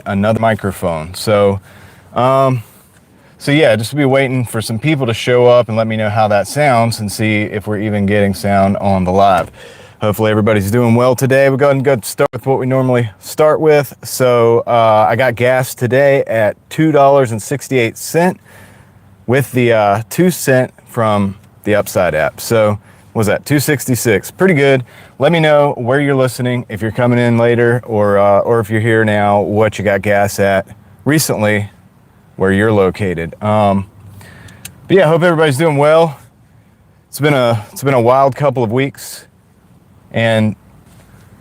another microphone. So yeah, just be waiting for some people to show up and let me know how that sounds and see if we're even getting sound on the live. Hopefully everybody's doing well today. We'll go ahead and start with what we normally start with. So I got gas today at $2.68 with the 2 cent from the Upside app. So what was that, $2.66? Pretty good. Let me know where you're listening, if you're coming in later or if you're here now, what you got gas at recently, where you're located. But yeah, I hope everybody's doing well. It's been a wild couple of weeks, and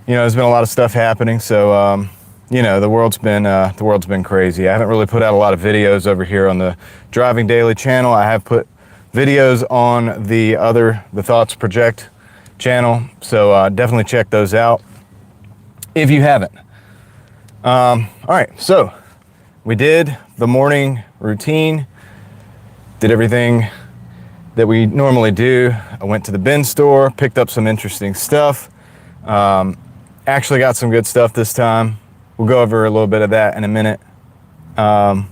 there's been a lot of stuff happening. So the world's been crazy. I haven't really put out a lot of videos over here on the Driving Daily channel. I have put videos on the Thoughts Project channel, so definitely check those out if you haven't. All right, so we did the morning routine, did everything that we normally do. I went to the bin store, picked up some interesting stuff. Actually got some good stuff this time. We'll go over a little bit of that in a minute. Yeah.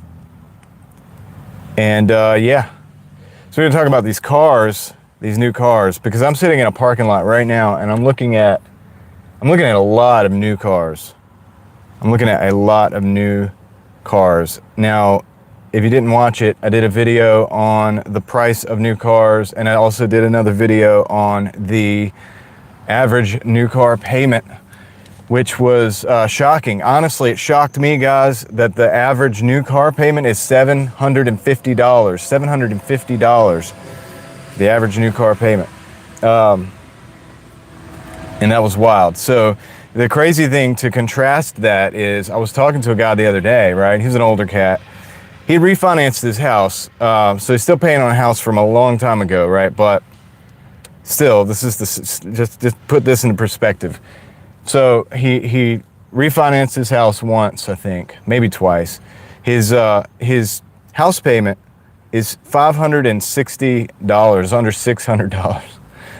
So we're gonna talk about these cars, these new cars, because I'm sitting in a parking lot right now and I'm looking at a lot of new cars. I'm looking at a lot of new cars. Now, if you didn't watch it, I did a video on the price of new cars, and I also did another video on the average new car payment, which was shocking. Honestly, it shocked me, guys, that the average new car payment is $750. $750, the average new car payment. And that was wild. So the crazy thing to contrast that is, I was talking to a guy the other day, right? He's an older cat. He refinanced his house. So he's still paying on a house from a long time ago, right? But still, just put this into perspective. So he refinanced his house once, I think, maybe twice. His house payment is $560, under $600.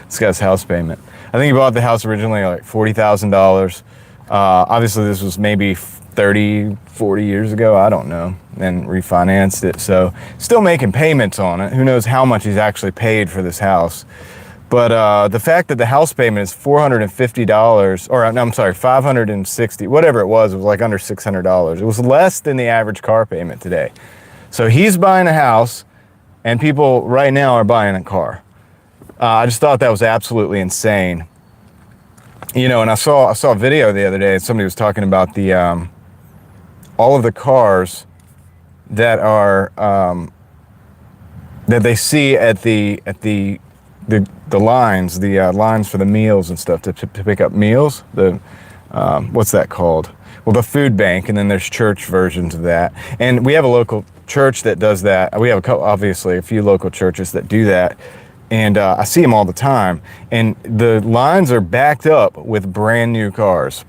This guy's house payment. I think he bought the house originally like $40,000. Obviously this was maybe 30, 40 years ago, I don't know, and refinanced it. So still making payments on it. Who knows how much he's actually paid for this house. But the fact that the house payment is $450, or no, I'm sorry, $560, whatever it was like under $600. It was less than the average car payment today. So he's buying a house, and people right now are buying a car. I just thought that was absolutely insane. And I saw a video the other day, and somebody was talking about the all of the cars that are that they see at the lines, lines for the meals and stuff to pick up meals. What's that called? Well, the food bank, and then there's church versions of that. And we have a local church that does that. We have obviously a few local churches that do that. And I see them all the time. And the lines are backed up with brand new cars.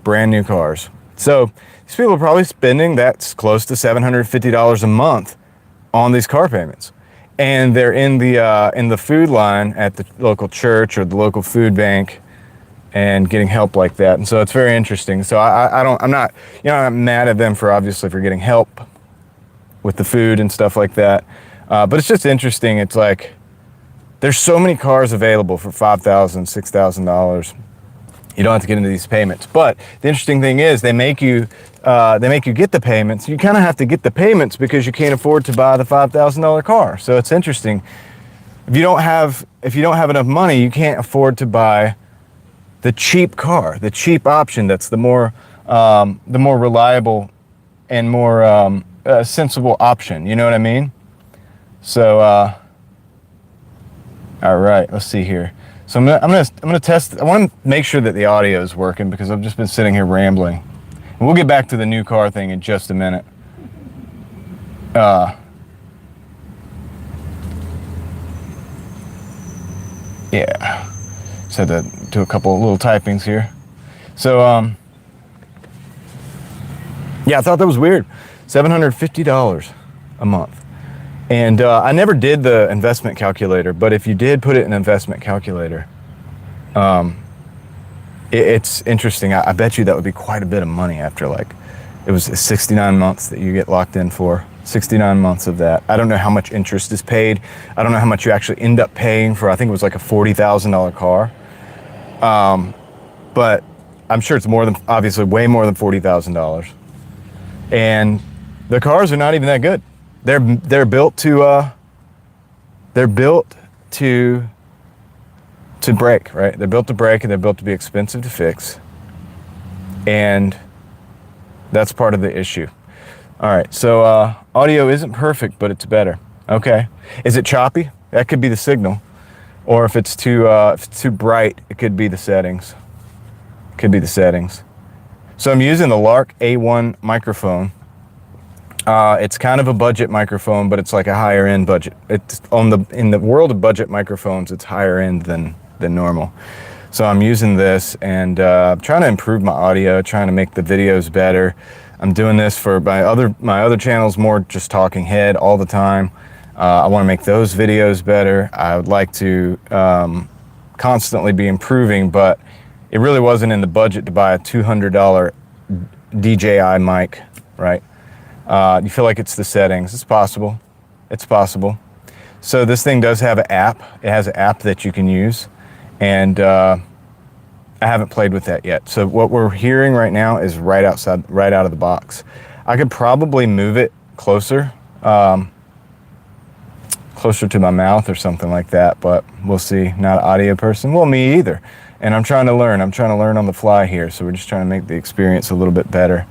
So these people are probably spending that's close to $750 a month on these car payments. And they're in the food line at the local church or the local food bank and getting help like that. And so it's very interesting. So I'm not mad at them for getting help with the food and stuff like that. But it's just interesting. It's like, there's so many cars available for $5,000, $6,000. You don't have to get into these payments. But the interesting thing is they make you get the payments. You kind of have to get the payments because you can't afford to buy the $5,000 car. So it's interesting. If you don't have enough money, you can't afford to buy the cheap car, the cheap option that's the more reliable and more sensible option. You know what I mean? So all right, let's see here. So I'm gonna test. I want to make sure that the audio is working because I've just been sitting here rambling. And we'll get back to the new car thing in just a minute. Yeah. Just had to do a couple of little typings here. So yeah, I thought that was weird. $750 a month. And I never did the investment calculator, but if you did put it in an investment calculator, it's interesting. I bet you that would be quite a bit of money after like It was 69 months that you get locked in for. 69 months of that. I don't know how much interest is paid. I don't know how much you actually end up paying for, I think it was like a $40,000 car. But I'm sure it's more than, obviously way more than $40,000. And the cars are not even that good. They're built to break, right? They're built to break, and they're built to be expensive to fix. And that's part of the issue. All right, so audio isn't perfect, but it's better. Okay, is it choppy? That could be the signal, or if it's too bright, it could be the settings. Could be the settings. So I'm using the Lark A1 microphone. It's kind of a budget microphone, but it's like a higher end budget. It's in the world of budget microphones, it's higher end than normal. So I'm using this and trying to improve my audio, trying to make the videos better. I'm doing this for my other channels, more just talking head all the time. I want to make those videos better. I would like to constantly be improving, but it really wasn't in the budget to buy a $200 DJI mic, right? You feel like it's the settings. It's possible. It's possible. So this thing does have an app. It has an app that you can use, and I haven't played with that yet. So what we're hearing right now is right out of the box. I could probably move it closer, closer to my mouth or something like that, but we'll see. Not an audio person. Well, me either. And I'm trying to learn. I'm trying to learn on the fly here. So we're just trying to make the experience a little bit better.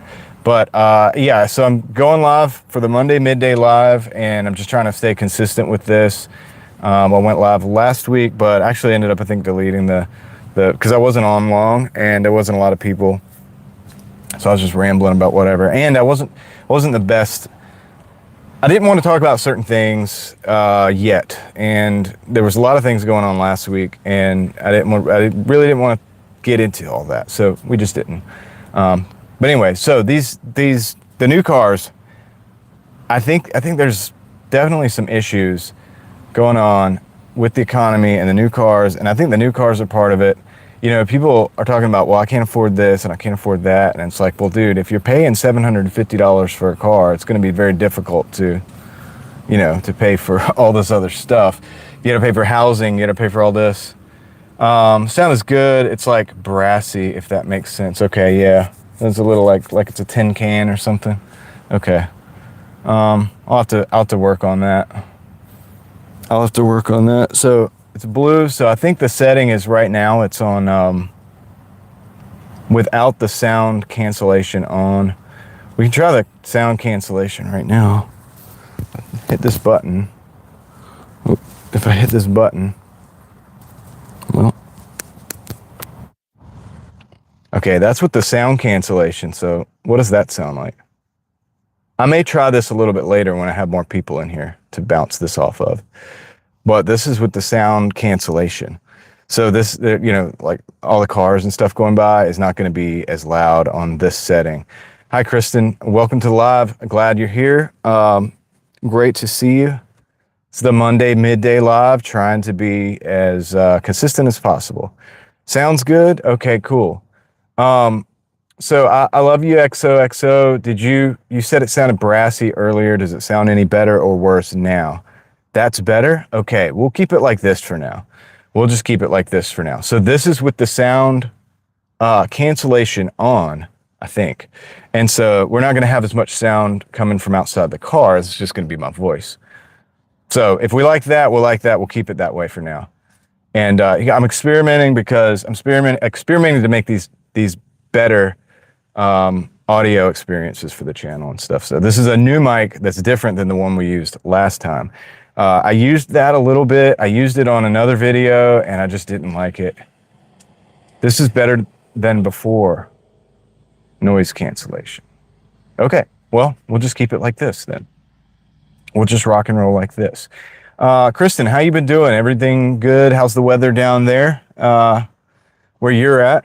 But yeah, so I'm going live for the Monday Midday Live, and I'm just trying to stay consistent with this. I went live last week, but actually ended up, I think, deleting because I wasn't on long and there wasn't a lot of people. So I was just rambling about whatever. And I wasn't the best. I didn't want to talk about certain things yet. And there was a lot of things going on last week, and I really didn't want to get into all that. So we just didn't. But anyway, so the new cars, I think there's definitely some issues going on with the economy and the new cars, and I think the new cars are part of it. You know, people are talking about, well, I can't afford this and I can't afford that, and it's like, well, dude, if you're paying $750 for a car, it's going to be very difficult to pay for all this other stuff. You got to pay for housing, you got to pay for all this. Sound is good. It's like brassy, if that makes sense. Okay, yeah. It's a little like it's a tin can or something. Okay. I'll have to work on that. I'll have to work on that. So it's blue. So I think the setting is right now it's on without the sound cancellation on. We can try the sound cancellation right now. Hit this button. If I hit this button, well. Okay, that's with the sound cancellation. So what does that sound like? I may try this a little bit later when I have more people in here to bounce this off of. But this is with the sound cancellation. So this, like all the cars and stuff going by is not going to be as loud on this setting. Hi, Kristen. Welcome to the live. Glad you're here. Great to see you. It's the Monday Midday Live, trying to be as consistent as possible. Sounds good? Okay, cool. So I love you, XOXO. You said it sounded brassy earlier. Does it sound any better or worse now? That's better? Okay, we'll keep it like this for now. We'll just keep it like this for now. So this is with the sound cancellation on, I think. And so we're not going to have as much sound coming from outside the car. It's just going to be my voice. So if we like that, we'll like that. We'll keep it that way for now. And I'm experimenting because I'm experimenting to make these better audio experiences for the channel and stuff. So this is a new mic that's different than the one we used last time. I used that a little bit. I used it on another video and I just didn't like it. This is better than before. Noise cancellation. Okay, well, we'll just keep it like this then. We'll just rock and roll like this. Kristen, how you been doing? Everything good? How's the weather down there where you're at?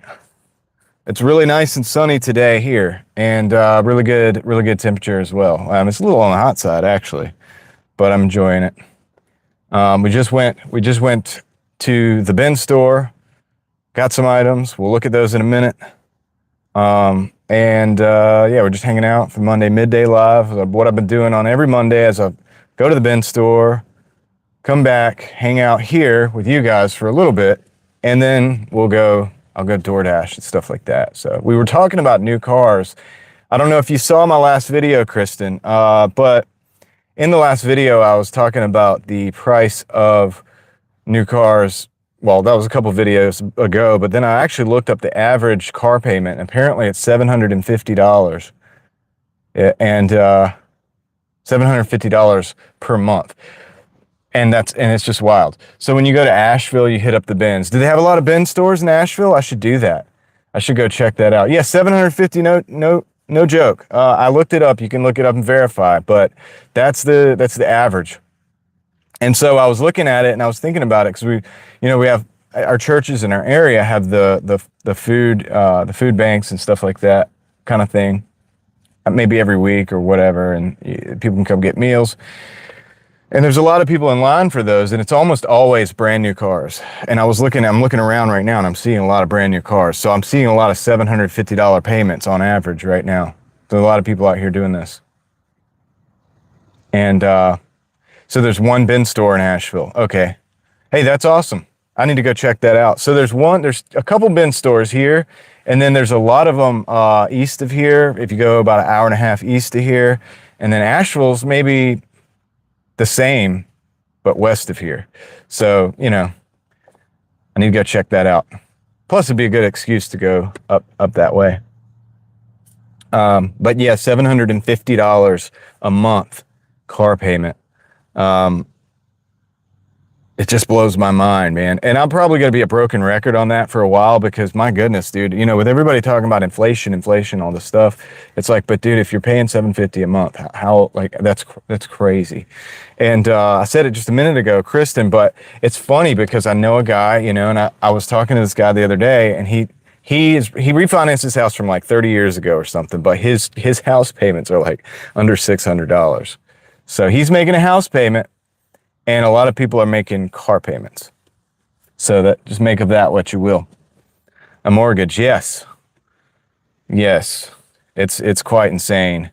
It's really nice and sunny today here, and really good temperature as well. It's a little on the hot side actually, but I'm enjoying it. We just went to the bin store, got some items. We'll look at those in a minute. And yeah, we're just hanging out for Monday Midday Live. What I've been doing on every Monday is I go to the bin store, come back, hang out here with you guys for a little bit, and then I'll go DoorDash and stuff like that. So we were talking about new cars. I don't know if you saw my last video, Kristen, but in the last video, I was talking about the price of new cars. Well, that was a couple videos ago, but then I actually looked up the average car payment. Apparently, it's $750, and $750 per month. And it's just wild. So when you go to Asheville, you hit up the bins. Do they have a lot of bin stores in Asheville? I should do that. I should go check that out. Yeah, 750, no joke. I looked it up. You can look it up and verify, but that's the average. And so I was looking at it and I was thinking about it because we have our churches in our area have the food banks and stuff like that kind of thing, maybe every week or whatever, and people can come get meals. And there's a lot of people in line for those, and it's almost always brand new cars. And I'm looking around right now, and I'm seeing a lot of brand new cars. So I'm seeing a lot of $750 payments on average right now. There's a lot of people out here doing this. And so there's one bin store in Asheville. Okay. Hey, that's awesome. I need to go check that out. So there's a couple bin stores here, and then there's a lot of them east of here, if you go about an hour and a half east of here. And then Asheville's maybe the same, but west of here. So, I need to go check that out. Plus, it'd be a good excuse to go up that way. But yeah, $750 a month car payment. It just blows my mind, man. And I'm probably going to be a broken record on that for a while because my goodness, dude, with everybody talking about inflation, all this stuff, it's like, but dude, if you're paying $750 a month, how, like, that's crazy. And I said it just a minute ago, Kristen, but it's funny because I know a guy, and I was talking to this guy the other day, and he refinanced his house from like 30 years ago or something, but his house payments are like under $600. So he's making a house payment, and a lot of people are making car payments. So just make of that what you will. A mortgage, yes. Yes, it's quite insane.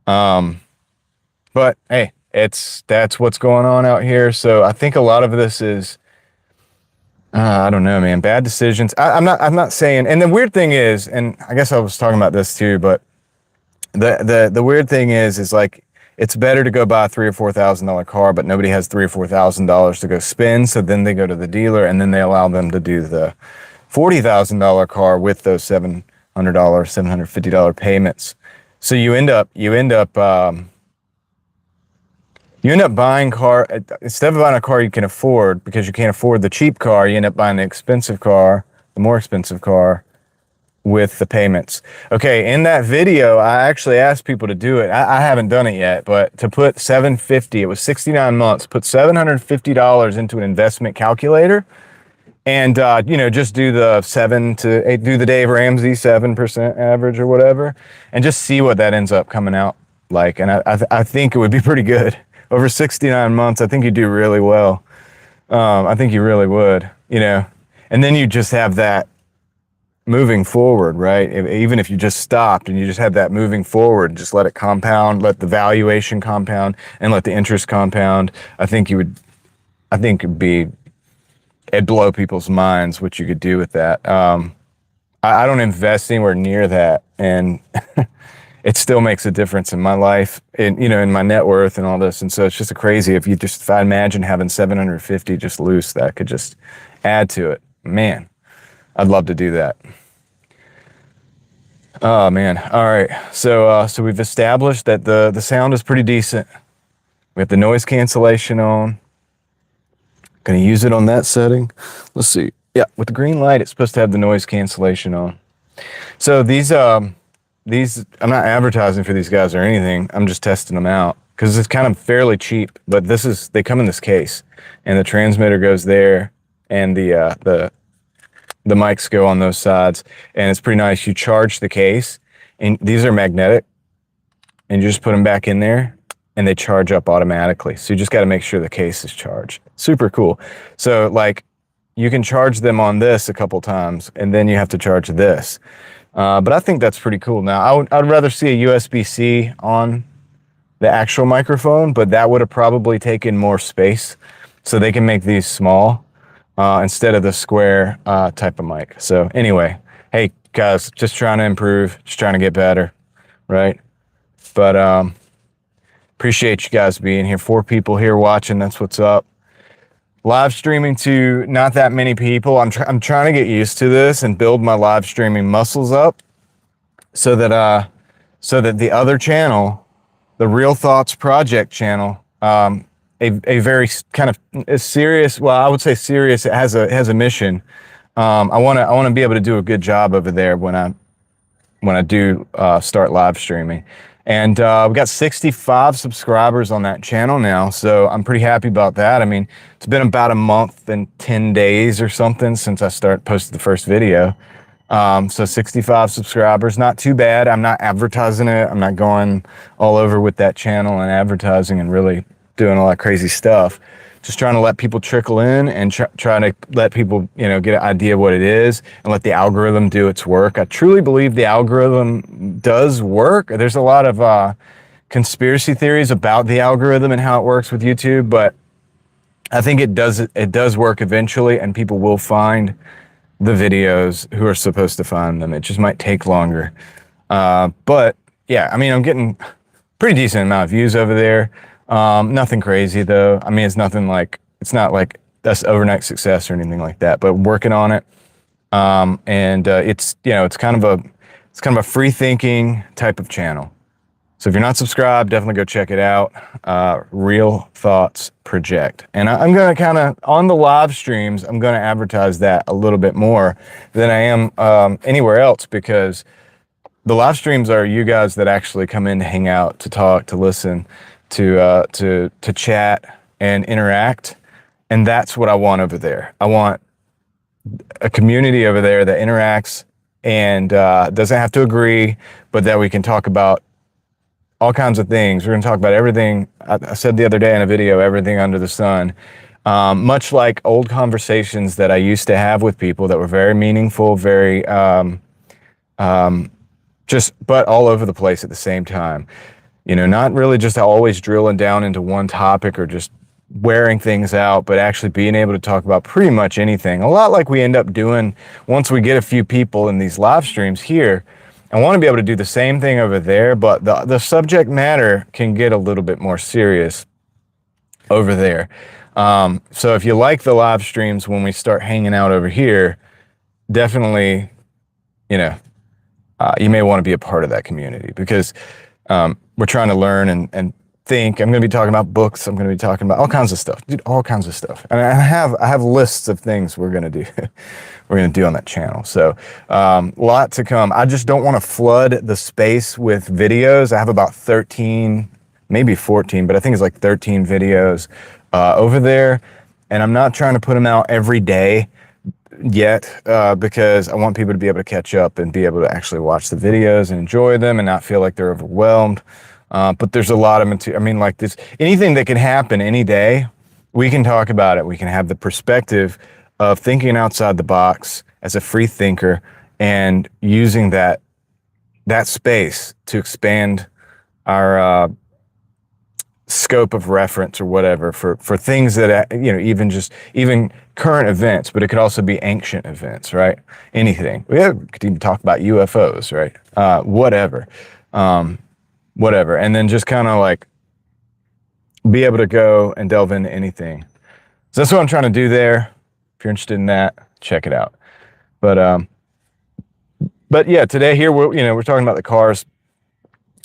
But hey, that's what's going on out here. So I think a lot of this is, I don't know, man, bad decisions. I'm not saying, and the weird thing is, and I guess I was talking about this too, but the weird thing is like, it's better to go buy a $3,000 or $4,000 car, but nobody has $3,000 or $4,000 to go spend. So then they go to the dealer, and then they allow them to do the $40,000 car with those $700, $750 payments. So you end up buying car, instead of buying a car you can afford because you can't afford the cheap car. You end up buying the expensive car, the more expensive car, with the payments. Okay, in that video, I actually asked people to do it. I haven't done it yet, but to put $750, it was 69 months, put $750 into an investment calculator, and just do do the Dave Ramsey 7% average or whatever, and just see what that ends up coming out like. And I think it would be pretty good over 69 months. I think you do really well. I think you really would, and then you just have that moving forward, right? Even if you just stopped and you just had that moving forward, just let it compound, let the valuation compound, and let the interest compound. I think it'd blow people's minds what you could do with that. I don't invest anywhere near that, and it still makes a difference in my life, in my net worth and all this. And so it's just crazy. If I imagine having 750 just loose, that could just add to it. Man, I'd love to do that. Oh man. All right. So we've established that the sound is pretty decent. We have the noise cancellation on. Going to use it on that setting. Let's see. Yeah, with the green light, it's supposed to have the noise cancellation on. So these, I'm not advertising for these guys or anything. I'm just testing them out because it's kind of fairly cheap, but they come in this case, and the transmitter goes there, and the mics go on those sides, and it's pretty nice. You charge the case, and these are magnetic, and you just put them back in there, and they charge up automatically. So you just got to make sure the case is charged. Super cool. So like, you can charge them on this a couple times, and then you have to charge this. But I think that's pretty cool. Now, I'd rather see a USB-C on the actual microphone, but that would have probably taken more space. So they can make these small instead of the square type of mic. So anyway, hey guys, just trying to improve, just trying to get better, right? But appreciate you guys being here. 4 people here watching. That's what's up. Live streaming to not that many people. I'm trying to get used to this and build my live streaming muscles up so that the other channel, the Real Thoughts Project channel, a very kind of a serious, well, I would say serious. It has a mission. I want to be able to do a good job over there when I do start live streaming. And we've got 65 subscribers on that channel now, so I'm pretty happy about that. I mean, it's been about a month and 10 days or something since I posted the first video. So 65 subscribers, not too bad. I'm not advertising it. I'm not going all over with that channel and advertising and really doing all that crazy stuff. Just trying to let people trickle in and try to let people, get an idea of what it is and let the algorithm do its work. I truly believe the algorithm does work. There's a lot of conspiracy theories about the algorithm and how it works with YouTube, but I think it does work eventually, and people will find the videos who are supposed to find them. It just might take longer. But yeah, I mean, I'm getting pretty decent amount of views over there. Nothing crazy though. I mean, it's not like that's overnight success or anything like that, but working on it. It's kind of a free thinking type of channel. So if you're not subscribed, definitely go check it out. Real Thoughts Project. And I'm going to on the live streams, I'm going to advertise that a little bit more than I am anywhere else, because the live streams are you guys that actually come in to hang out, to talk, to listen, to chat and interact. And that's what I want over there. I want a community over there that interacts and doesn't have to agree, but that we can talk about all kinds of things. We're going to talk about everything. I said the other day in a video, everything under the sun. Much like old conversations that I used to have with people that were very meaningful, very but all over the place at the same time. Not really just always drilling down into one topic or just wearing things out, but actually being able to talk about pretty much anything. A lot like we end up doing once we get a few people in these live streams here. I want to be able to do the same thing over there, but the subject matter can get a little bit more serious over there. So if you like the live streams when we start hanging out over here, definitely, you may want to be a part of that community, because we're trying to learn and think. I'm going to be talking about books. I'm going to be talking about all kinds of stuff, dude, all kinds of stuff. And I have lists of things we're going to do. We're going to do on that channel. So a lot to come. I just don't want to flood the space with videos. I have about 13, maybe 14, but I think it's like 13 videos over there. And I'm not trying to put them out every day yet because I want people to be able to catch up and be able to actually watch the videos and enjoy them and not feel like they're overwhelmed. But there's a lot of material. I mean, like this, anything that can happen any day, we can talk about it. We can have the perspective of thinking outside the box as a free thinker and using that space to expand our scope of reference or whatever for things that, even current events, but it could also be ancient events, right? Anything. We could even talk about UFOs, right? Whatever. And then just kind of like be able to go and delve into anything. So that's what I'm trying to do there. If you're interested in that, check it out. But yeah, today here we're talking about the cars.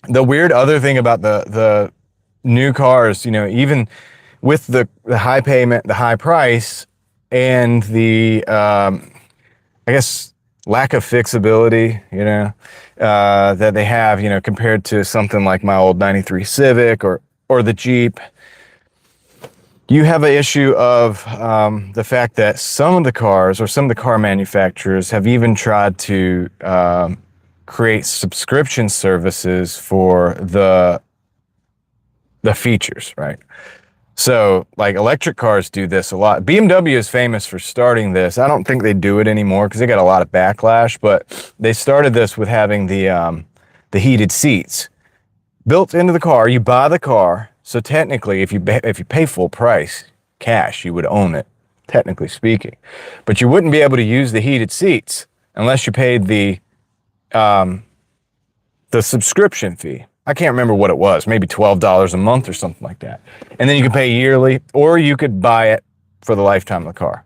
The weird other thing about the new cars, even with the high payment, the high price, and the I guess lack of fixability, that they have, compared to something like my old 93 Civic or the Jeep. You have an issue of the fact that some of the cars or some of the car manufacturers have even tried to create subscription services for the features, right? So like electric cars do this a lot. BMW is famous for starting this. I don't think they do it anymore because they got a lot of backlash, but they started this with having the heated seats built into the car. You buy the car, so technically, if you pay full price cash, you would own it, technically speaking. But you wouldn't be able to use the heated seats unless you paid the subscription fee. I can't remember what it was, maybe $12 a month or something like that. And then you could pay yearly, or you could buy it for the lifetime of the car.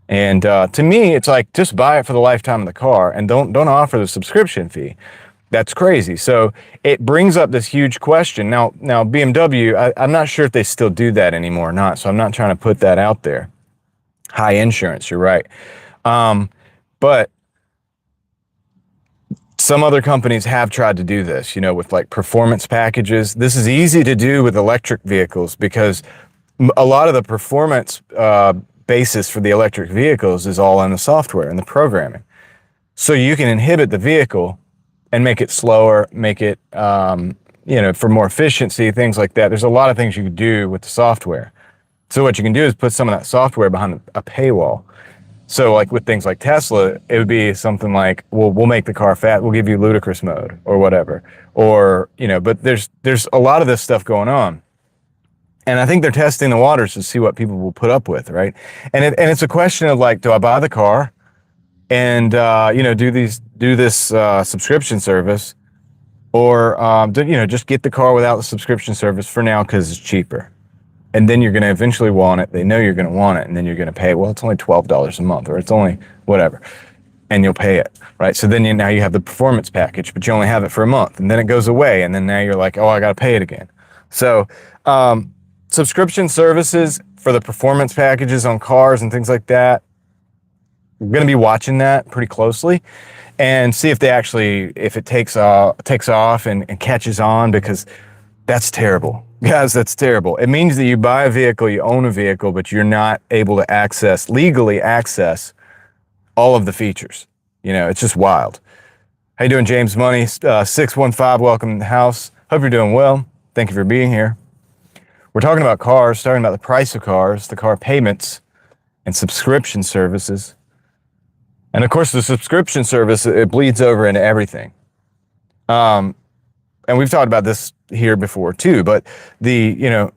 And to me, it's like, just buy it for the lifetime of the car and don't offer the subscription fee. That's crazy. So it brings up this huge question. Now BMW, I'm not sure if they still do that anymore or not, so I'm not trying to put that out there. High insurance, you're right. But some other companies have tried to do this, with like performance packages. This is easy to do with electric vehicles because a lot of the performance basis for the electric vehicles is all in the software and the programming. So you can inhibit the vehicle and make it slower, make it, for more efficiency, things like that. There's a lot of things you can do with the software. So what you can do is put some of that software behind a paywall. So like with things like Tesla, it would be something like, well, we'll make the car fat, we'll give you ludicrous mode or whatever. Or, but there's a lot of this stuff going on. And I think they're testing the waters to see what people will put up with, right? And it's a question of like, do I buy the car and do this subscription service, or just get the car without the subscription service for now because it's cheaper. And then you're going to eventually want it. They know you're going to want it, and then you're going to pay. Well, it's only $12 a month, or it's only whatever, and you'll pay it, right? So then now you have the performance package, but you only have it for a month, and then it goes away, and then now you're like, oh, I got to pay it again. So subscription services for the performance packages on cars and things like that, we're going to be watching that pretty closely and see if it takes off and catches on, because that's terrible. Guys, that's terrible. It means that you buy a vehicle, you own a vehicle, but you're not able to legally access all of the features. It's just wild. How you doing, James Money? 615, welcome to the house. Hope you're doing well. Thank you for being here. We're talking about cars, talking about the price of cars, the car payments, and subscription services. And of course, the subscription service, it bleeds over into everything. And we've talked about this here before too, but when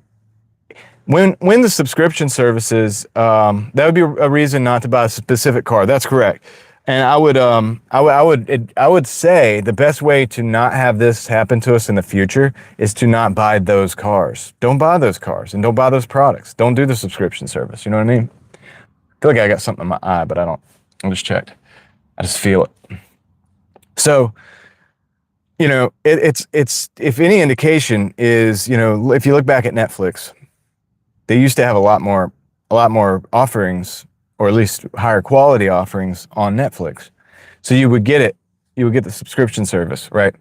the subscription services, that would be a reason not to buy a specific car. That's correct. And I would say the best way to not have this happen to us in the future is to not buy those cars. Don't buy those cars and don't buy those products. Don't do the subscription service. You know what I mean? I feel like I got something in my eye, but I don't. I just checked. I just feel it. So, it's if any indication is, if you look back at Netflix, they used to have a lot more offerings, or at least higher quality offerings on Netflix. So you would get the subscription service, right?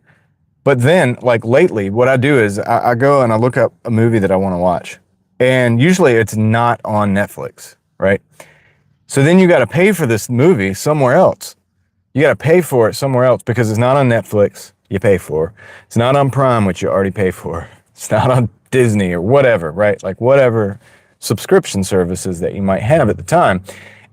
But then, like lately, what I do is I go and I look up a movie that I want to watch, and usually it's not on Netflix, right? So then you got to pay for this movie somewhere else. You got to pay for it somewhere else because it's not on Netflix. You pay for. It's not on Prime, which you already pay for. It's not on Disney or whatever, right? Like whatever subscription services that you might have at the time.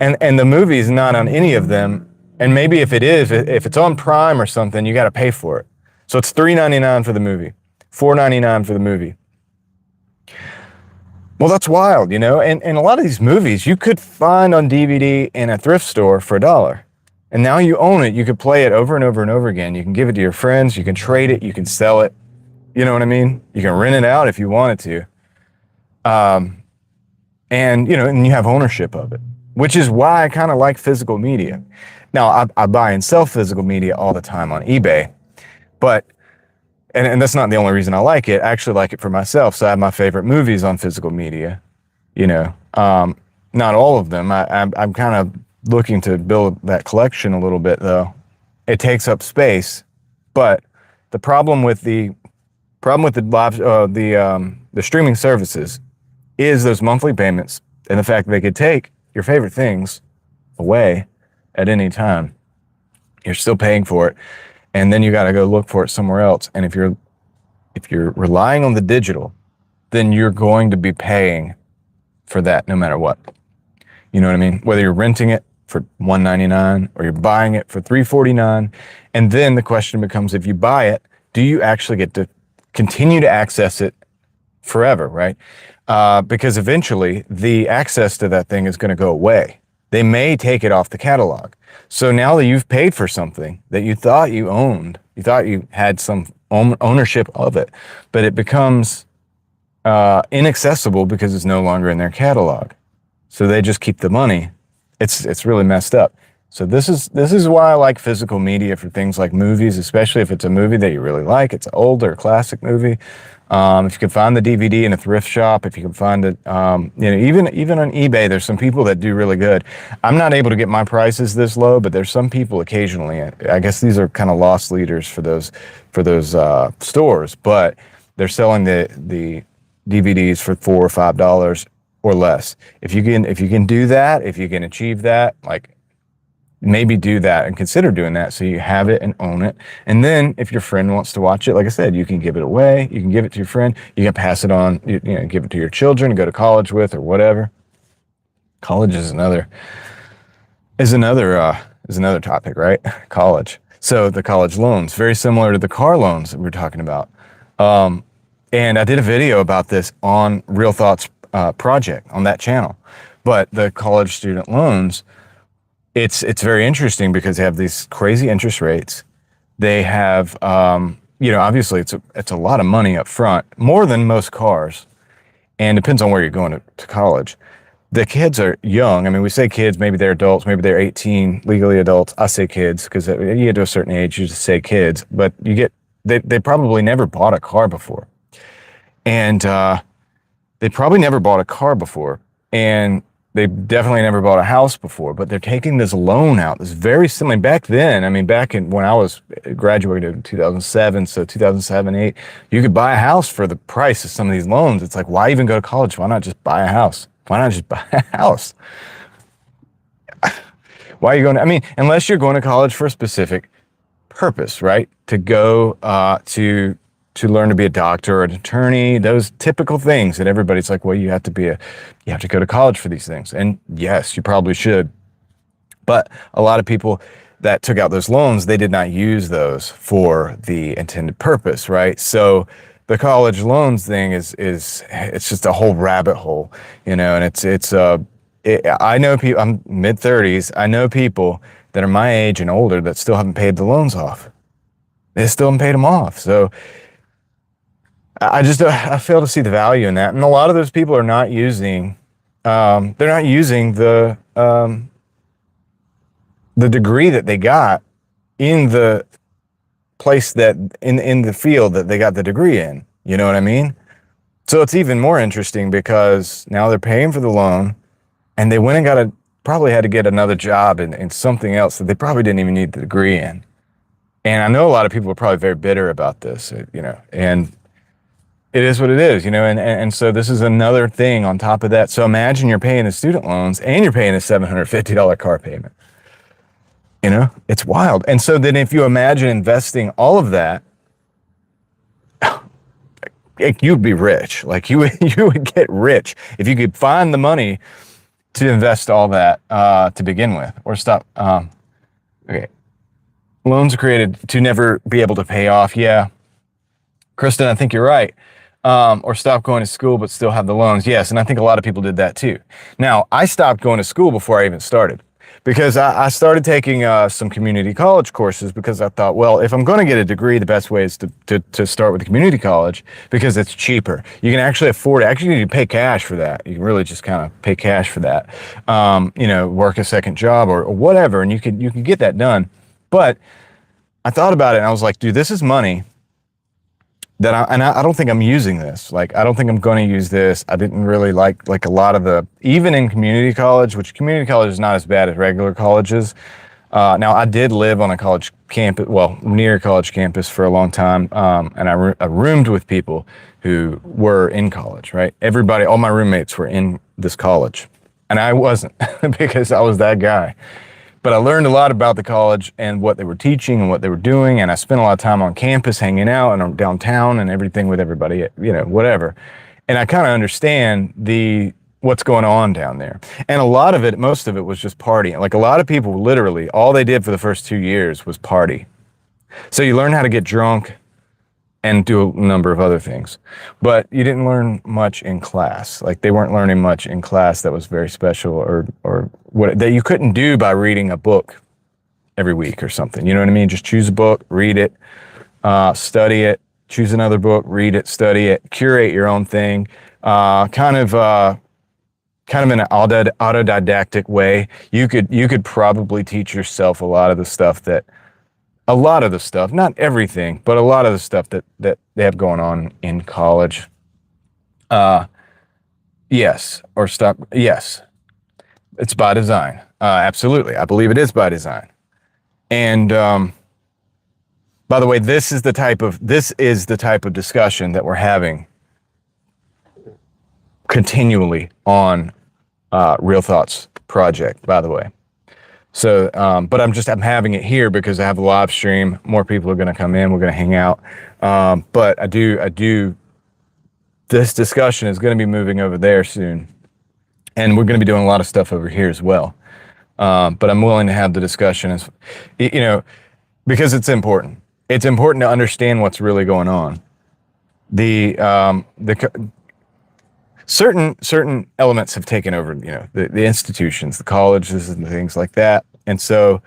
And the movie is not on any of them. And maybe if it is, if it's on Prime or something, you got to pay for it. So it's $3.99 for the movie, $4.99 for the movie. Well, that's wild, And a lot of these movies you could find on DVD in a thrift store for $1. And now you own it. You could play it over and over and over again. You can give it to your friends. You can trade it. You can sell it. You know what I mean? You can rent it out if you wanted to. And you have ownership of it, which is why I kind of like physical media. Now, I buy and sell physical media all the time on eBay, but, and that's not the only reason I like it. I actually like it for myself. So I have my favorite movies on physical media, not all of them. I'm kind of looking to build that collection a little bit, though. It takes up space, but the problem with the streaming services is those monthly payments and the fact that they could take your favorite things away at any time. You're still paying for it, and then you got to go look for it somewhere else. And if you're relying on the digital, then you're going to be paying for that no matter what. You know what I mean? Whether you're renting it for $199 or you're buying it for $349. And then the question becomes, if you buy it, do you actually get to continue to access it forever, right? Because eventually the access to that thing is going to go away. They may take it off the catalog. So now that you've paid for something that you thought you owned, you thought you had some ownership of it, but it becomes inaccessible because it's no longer in their catalog. So they just keep the money. It's really messed up. So this is why I like physical media for things like movies, especially if it's a movie that you really like. It's an older classic movie. If you can find the DVD in a thrift shop, if you can find it, even on eBay, there's some people that do really good. I'm not able to get my prices this low, but there's some people occasionally. I guess these are kind of lost leaders for those stores, but they're selling the DVDs for $4 or $5 or less. If you can do that, if you can achieve that, like, maybe do that and consider doing that so you have it and own it. And then if your friend wants to watch it, like I said, you can give it away, you can give it to your friend, you can pass it on, give it to your children, go to college with or whatever. College is another topic, right? College. So the college loans, very similar to the car loans that we were talking about. And I did a video about this on Real Thoughts project on that channel. But the college student loans, it's very interesting because they have these crazy interest rates. They have, obviously it's a lot of money up front, more than most cars, and depends on where you're going to college. The kids are young. I mean, we say kids, maybe they're adults, maybe they're 18, legally adults. I say kids because you get to a certain age, you just say kids, but they probably never bought a car before. And they probably never bought a car before. And they definitely never bought a house before, but they're taking this loan out. It's very similar. Back then, I mean, when I was graduated in 2007, so 2007, 8, you could buy a house for the price of some of these loans. It's like, why even go to college? Why not just buy a house? Why not just buy a house? Why are you going to, I mean, unless you're going to college for a specific purpose, right? To go to learn to be a doctor or an attorney, those typical things that everybody's like, well, you have to go to college for these things. And yes, you probably should. But a lot of people that took out those loans, they did not use those for the intended purpose, right? So the college loans thing it's just a whole rabbit hole, and I know people, I'm mid-30s, I know people that are my age and older that still haven't paid the loans off. They still haven't paid them off. So I fail to see the value in that. And a lot of those people are not using, the degree that they got in the place that, in the field that they got the degree in. You know what I mean? So it's even more interesting because now they're paying for the loan and they went and probably had to get another job in something else that they probably didn't even need the degree in. And I know a lot of people are probably very bitter about this, and it is what it is, and so this is another thing on top of that. So imagine you're paying the student loans and you're paying a $750 car payment. It's wild. And so then if you imagine investing all of that, you'd be rich. Like you would get rich if you could find the money to invest all that to begin with, or stop. Okay. Loans are created to never be able to pay off. Yeah. Kristen, I think you're right. Or stop going to school but still have the loans. Yes, and I think a lot of people did that too. Now, I stopped going to school before I even started because I started taking some community college courses because I thought, well, if I'm going to get a degree, the best way is to start with the community college because it's cheaper. You can actually afford it. Actually, you can pay cash for that. You can really just kind of pay cash for that. Work a second job or whatever, and you can get that done. But I thought about it and I was like, dude, this is money that I don't think I'm using this. Like, I don't think I'm going to use this. I didn't really like a lot of even in community college, which community college is not as bad as regular colleges. Now, I did live on a college campus, near a college campus for a long time. And I roomed with people who were in college, right? All my roommates were in this college. And I wasn't because I was that guy. But I learned a lot about the college and what they were teaching and what they were doing. And I spent a lot of time on campus hanging out and downtown and everything with everybody, whatever. And I kind of understand the what's going on down there. And a lot of it, most of it was just partying. Like a lot of people literally, all they did for the first 2 years was party. So you learn how to get drunk and do a number of other things. But you didn't learn much in class. Like they weren't learning much in class that was very special or what that you couldn't do by reading a book every week or something. You know what I mean? Just choose a book, read it, study it, choose another book, read it, study it, curate your own thing, kind of in an autodidactic way. You could probably teach yourself a lot of the stuff, not everything, but a lot of the stuff that they have going on in college. Yes, it's by design. Absolutely, I believe it is by design. And by the way, this is the type of discussion that we're having continually on Real Thoughts Project, by the way. So, but I'm having it here because I have a live stream. More people are going to come in. We're going to hang out. But I do, this discussion is going to be moving over there soon. And we're going to be doing a lot of stuff over here as well. But I'm willing to have the discussion because it's important. It's important to understand what's really going on. Certain elements have taken over, the institutions, the colleges and things like that. And so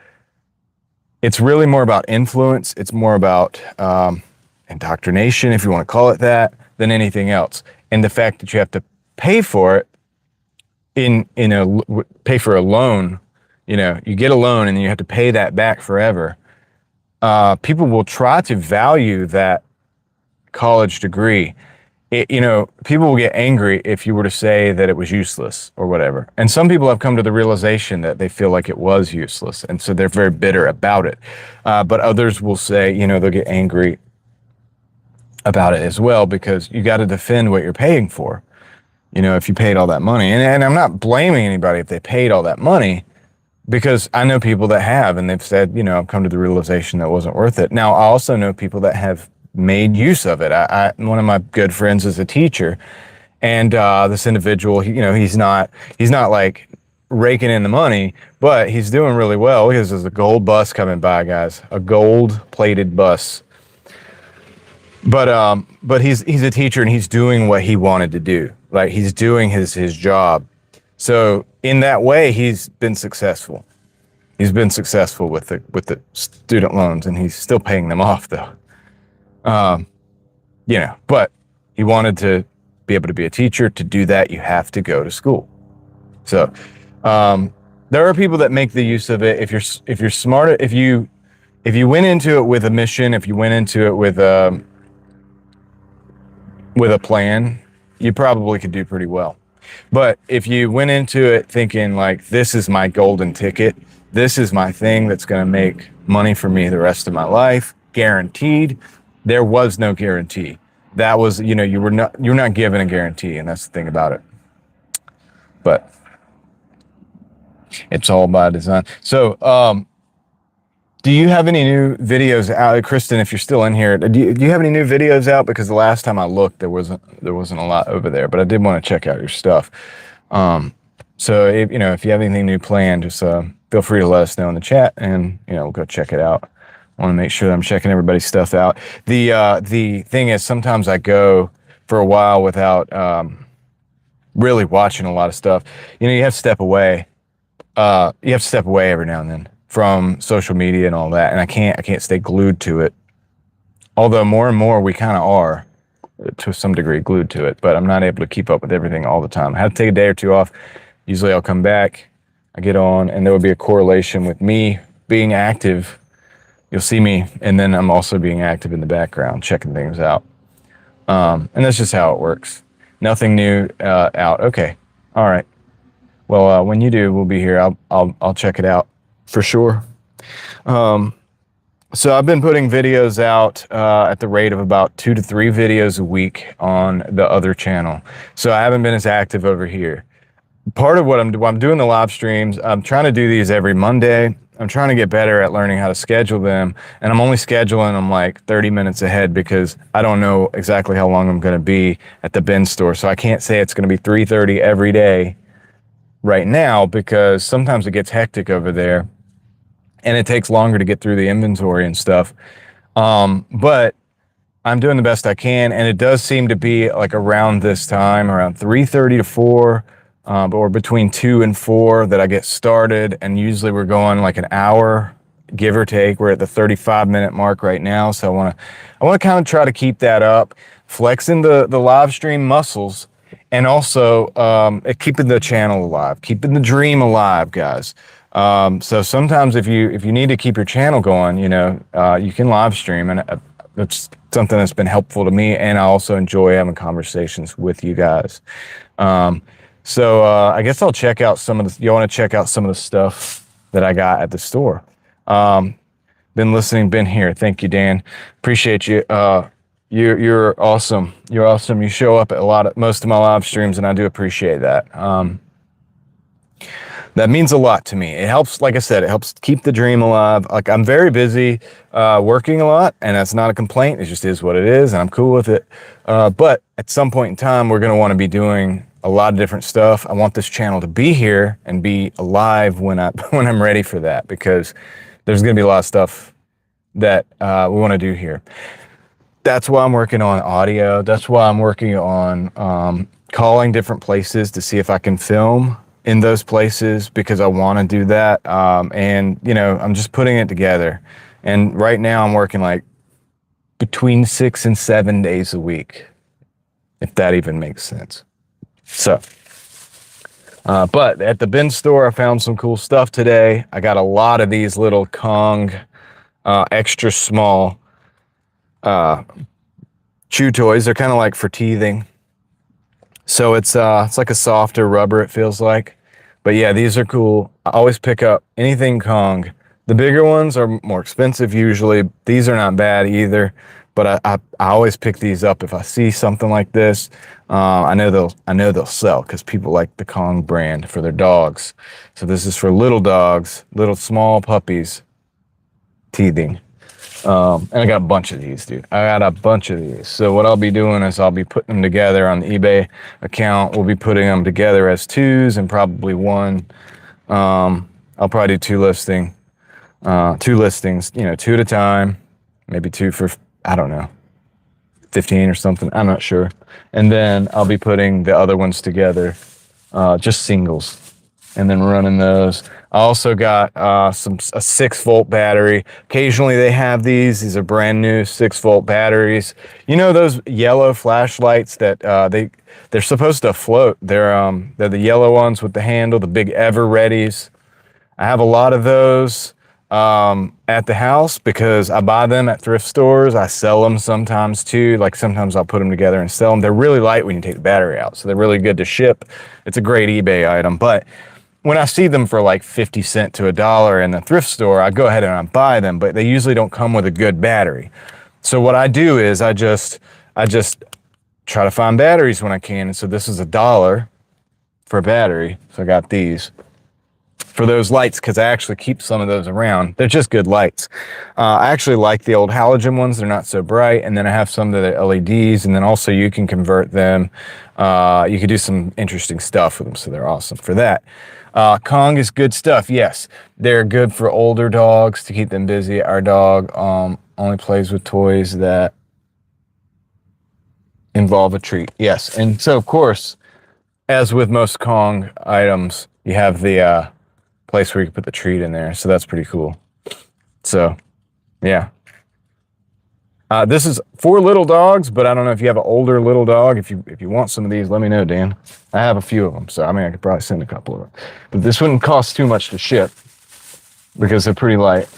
it's really more about influence. It's more about indoctrination, if you want to call it that, than anything else. And the fact that you have to pay for it pay for a loan, you get a loan and you have to pay that back forever. People will try to value that college degree. People will get angry if you were to say that it was useless or whatever. And some people have come to the realization that they feel like it was useless. And so they're very bitter about it. But others will say, they'll get angry about it as well, because you got to defend what you're paying for. If you paid all that money, and I'm not blaming anybody if they paid all that money, because I know people that have, and they've said, I've come to the realization that it wasn't worth it. Now, I also know people that have made use of it. One of my good friends is a teacher, and this individual, he's not like raking in the money, but he's doing really well because there's a gold bus coming by, guys, a gold plated bus. But he's a teacher and he's doing what he wanted to do. Like he's doing his job. So in that way, he's been successful. He's been successful with the student loans, and he's still paying them off though. But he wanted to be able to be a teacher. To do that, you have to go to school. So, there are people that make the use of it. If you're smart, if you went into it with a mission, if you went into it with a plan, you probably could do pretty well. But if you went into it thinking like, this is my golden ticket, this is my thing that's going to make money for me the rest of my life, guaranteed. There was no guarantee. That was, you're not given a guarantee, and that's the thing about it. But it's all by design. So, do you have any new videos out, Kristen? If you're still in here, do you have any new videos out? Because the last time I looked, there wasn't a lot over there. But I did want to check out your stuff. So if you have anything new planned, just feel free to let us know in the chat, and we'll go check it out. I want to make sure that I'm checking everybody's stuff out. The thing is, sometimes I go for a while without really watching a lot of stuff. You have to step away. You have to step away every now and then from social media and all that, and I can't stay glued to it. Although more and more we kind of are, to some degree, glued to it. But I'm not able to keep up with everything all the time. I have to take a day or two off. Usually I'll come back, I get on, and there will be a correlation with me being active. You'll see me, and then I'm also being active in the background, checking things out. And that's just how it works. Nothing new out. Okay, all right. Well, when you do, we'll be here. I'll check it out for sure. So I've been putting videos out at the rate of about 2 to 3 videos a week on the other channel. So I haven't been as active over here. Part of what I'm doing the live streams, I'm trying to do these every Monday I'm trying to get better at learning how to schedule them, and I'm only scheduling them like 30 minutes ahead because I don't know exactly how long I'm going to be at the bin store. So I can't say it's going to be 3:30 every day right now because sometimes it gets hectic over there and it takes longer to get through the inventory and stuff. But I'm doing the best I can, and it does seem to be like around this time, around 3:30 to 4, or between 2 and 4 that I get started, and usually we're going like an hour, give or take. We're at the 35-minute mark right now, so I want to kind of try to keep that up, flexing the live stream muscles, and also keeping the channel alive, keeping the dream alive, guys. So sometimes if you need to keep your channel going, you can live stream, and it's something that's been helpful to me, and I also enjoy having conversations with you guys. So I guess I'll check out you want to check out some of the stuff that I got at the store. Been listening, been here. Thank you, Dan. Appreciate you. You're awesome. You're awesome. You show up at most of my live streams, and I do appreciate that. That means a lot to me. It helps, like I said, it helps keep the dream alive. Like, I'm very busy working a lot, and that's not a complaint. It just is what it is, and I'm cool with it. But at some point in time, we're going to want to be doing a lot of different stuff. I want this channel to be here and be alive when I'm ready for that, because there's going to be a lot of stuff that we want to do here. That's why I'm working on audio. That's why I'm working on calling different places to see if I can film in those places, because I want to do that. And I'm just putting it together. And right now I'm working like between 6 and 7 days a week, if that even makes sense. So, but at the bin store, I found some cool stuff today. I got a lot of these little Kong, extra small, chew toys. They're kind of like for teething. So it's like a softer rubber, it feels like. But yeah, these are cool. I always pick up anything Kong. The bigger ones are more expensive usually. These are not bad either. But I always pick these up if I see something like this. I know they'll sell, because people like the Kong brand for their dogs. So this is for little dogs, little small puppies, teething. And I got a bunch of these, dude. I got a bunch of these. So what I'll be doing is I'll be putting them together on the eBay account. We'll be putting them together as twos and probably one. I'll probably do two listings, 2 at a time, maybe 2 for, I don't know, 15 or something. I'm not sure. And then I'll be putting the other ones together, just singles, and then running those. I also got a 6-volt battery. Occasionally they have these. These are brand new 6-volt batteries. You know those yellow flashlights that they're supposed to float. They're the yellow ones with the handle, the big Ever-Readies. I have a lot of those at the house because I buy them at thrift stores. I sell them sometimes too. Like sometimes I'll put them together and sell them. They're really light when you take the battery out, so they're really good to ship. It's a great eBay item, but when I see them for like 50 cents to $1 in the thrift store, I go ahead and I buy them, but they usually don't come with a good battery. So what I do is I just try to find batteries when I can. And so this is $1 for a battery. So I got these for those lights, because I actually keep some of those around. They're just good lights. I actually like the old halogen ones. They're not so bright. And then I have some that are LEDs, and then also you can convert them. You can do some interesting stuff with them, so they're awesome for that. Kong is good stuff. Yes, they're good for older dogs to keep them busy. Our dog only plays with toys that involve a treat. Yes, and so of course, as with most Kong items, you have the place where you can put the treat in there. So that's pretty cool. So, yeah. This is for little dogs, but I don't know if you have an older little dog. If you want some of these, let me know, Dan. I have a few of them, so I mean I could probably send a couple of them. But this wouldn't cost too much to ship because they're pretty light.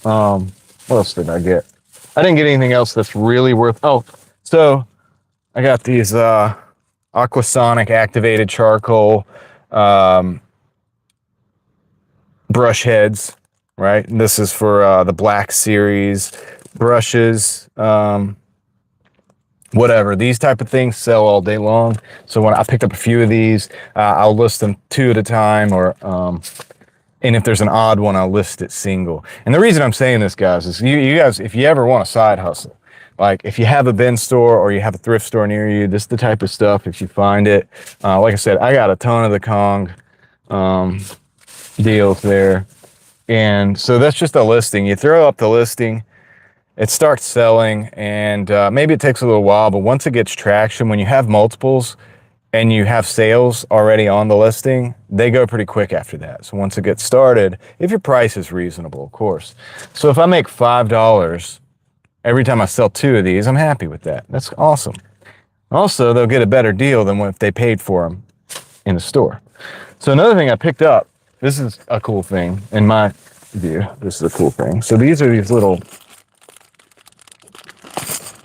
What else did I get? I didn't get anything else that's really worth. Oh, so I got these Aquasonic activated charcoal brush heads, right? And this is for the Black Series brushes, whatever. These type of things sell all day long. So when I picked up a few of these, I'll list them 2 at a time, or And if there's an odd one, I'll list it single. And the reason I'm saying this, guys, is you guys, if you ever want a side hustle, like if you have a bin store or you have a thrift store near you, this is the type of stuff, if you find it. Like I said, I got a ton of the Kong deals there. And so that's just a listing. You throw up the listing, it starts selling, and maybe it takes a little while, but once it gets traction, when you have multiples and you have sales already on the listing, they go pretty quick after that. So once it gets started, if your price is reasonable, of course. So if I make $5 every time I sell 2 of these, I'm happy with that. That's awesome. Also, they'll get a better deal than if they paid for them in the store. So another thing I picked up, this is a cool thing in my view. This is a cool thing. So these are these little,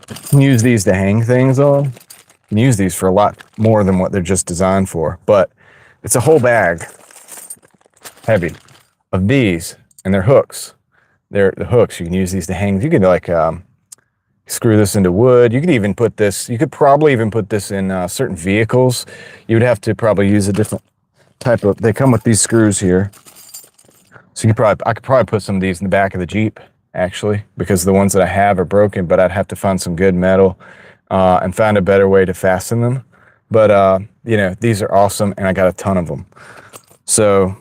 you can use these to hang things on. You can use these for a lot more than what they're just designed for, but it's a whole bag, heavy, of these, and they're hooks. They're the hooks. You can use these to hang. You could like screw this into wood. You could even put this, you could probably even put this in certain vehicles. You would have to probably use a different type of, they come with these screws here. So I could probably put some of these in the back of the Jeep, actually, because the ones that I have are broken, but I'd have to find some good metal and find a better way to fasten them. But, you know, these are awesome, and I got a ton of them. So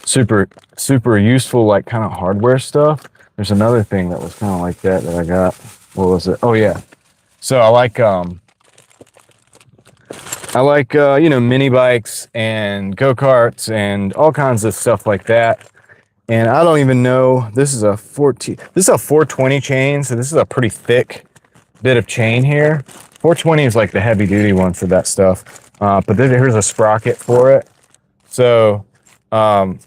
super, super useful, like kind of hardware stuff. There's another thing that was kind of like that I got. What was it? Oh, yeah. So I like you know, mini bikes and go-karts and all kinds of stuff like that. And I don't even know, this is a 420 chain, so this is a pretty thick bit of chain here. 420 is like the heavy duty one for that stuff. But then here's a sprocket for it. So I'm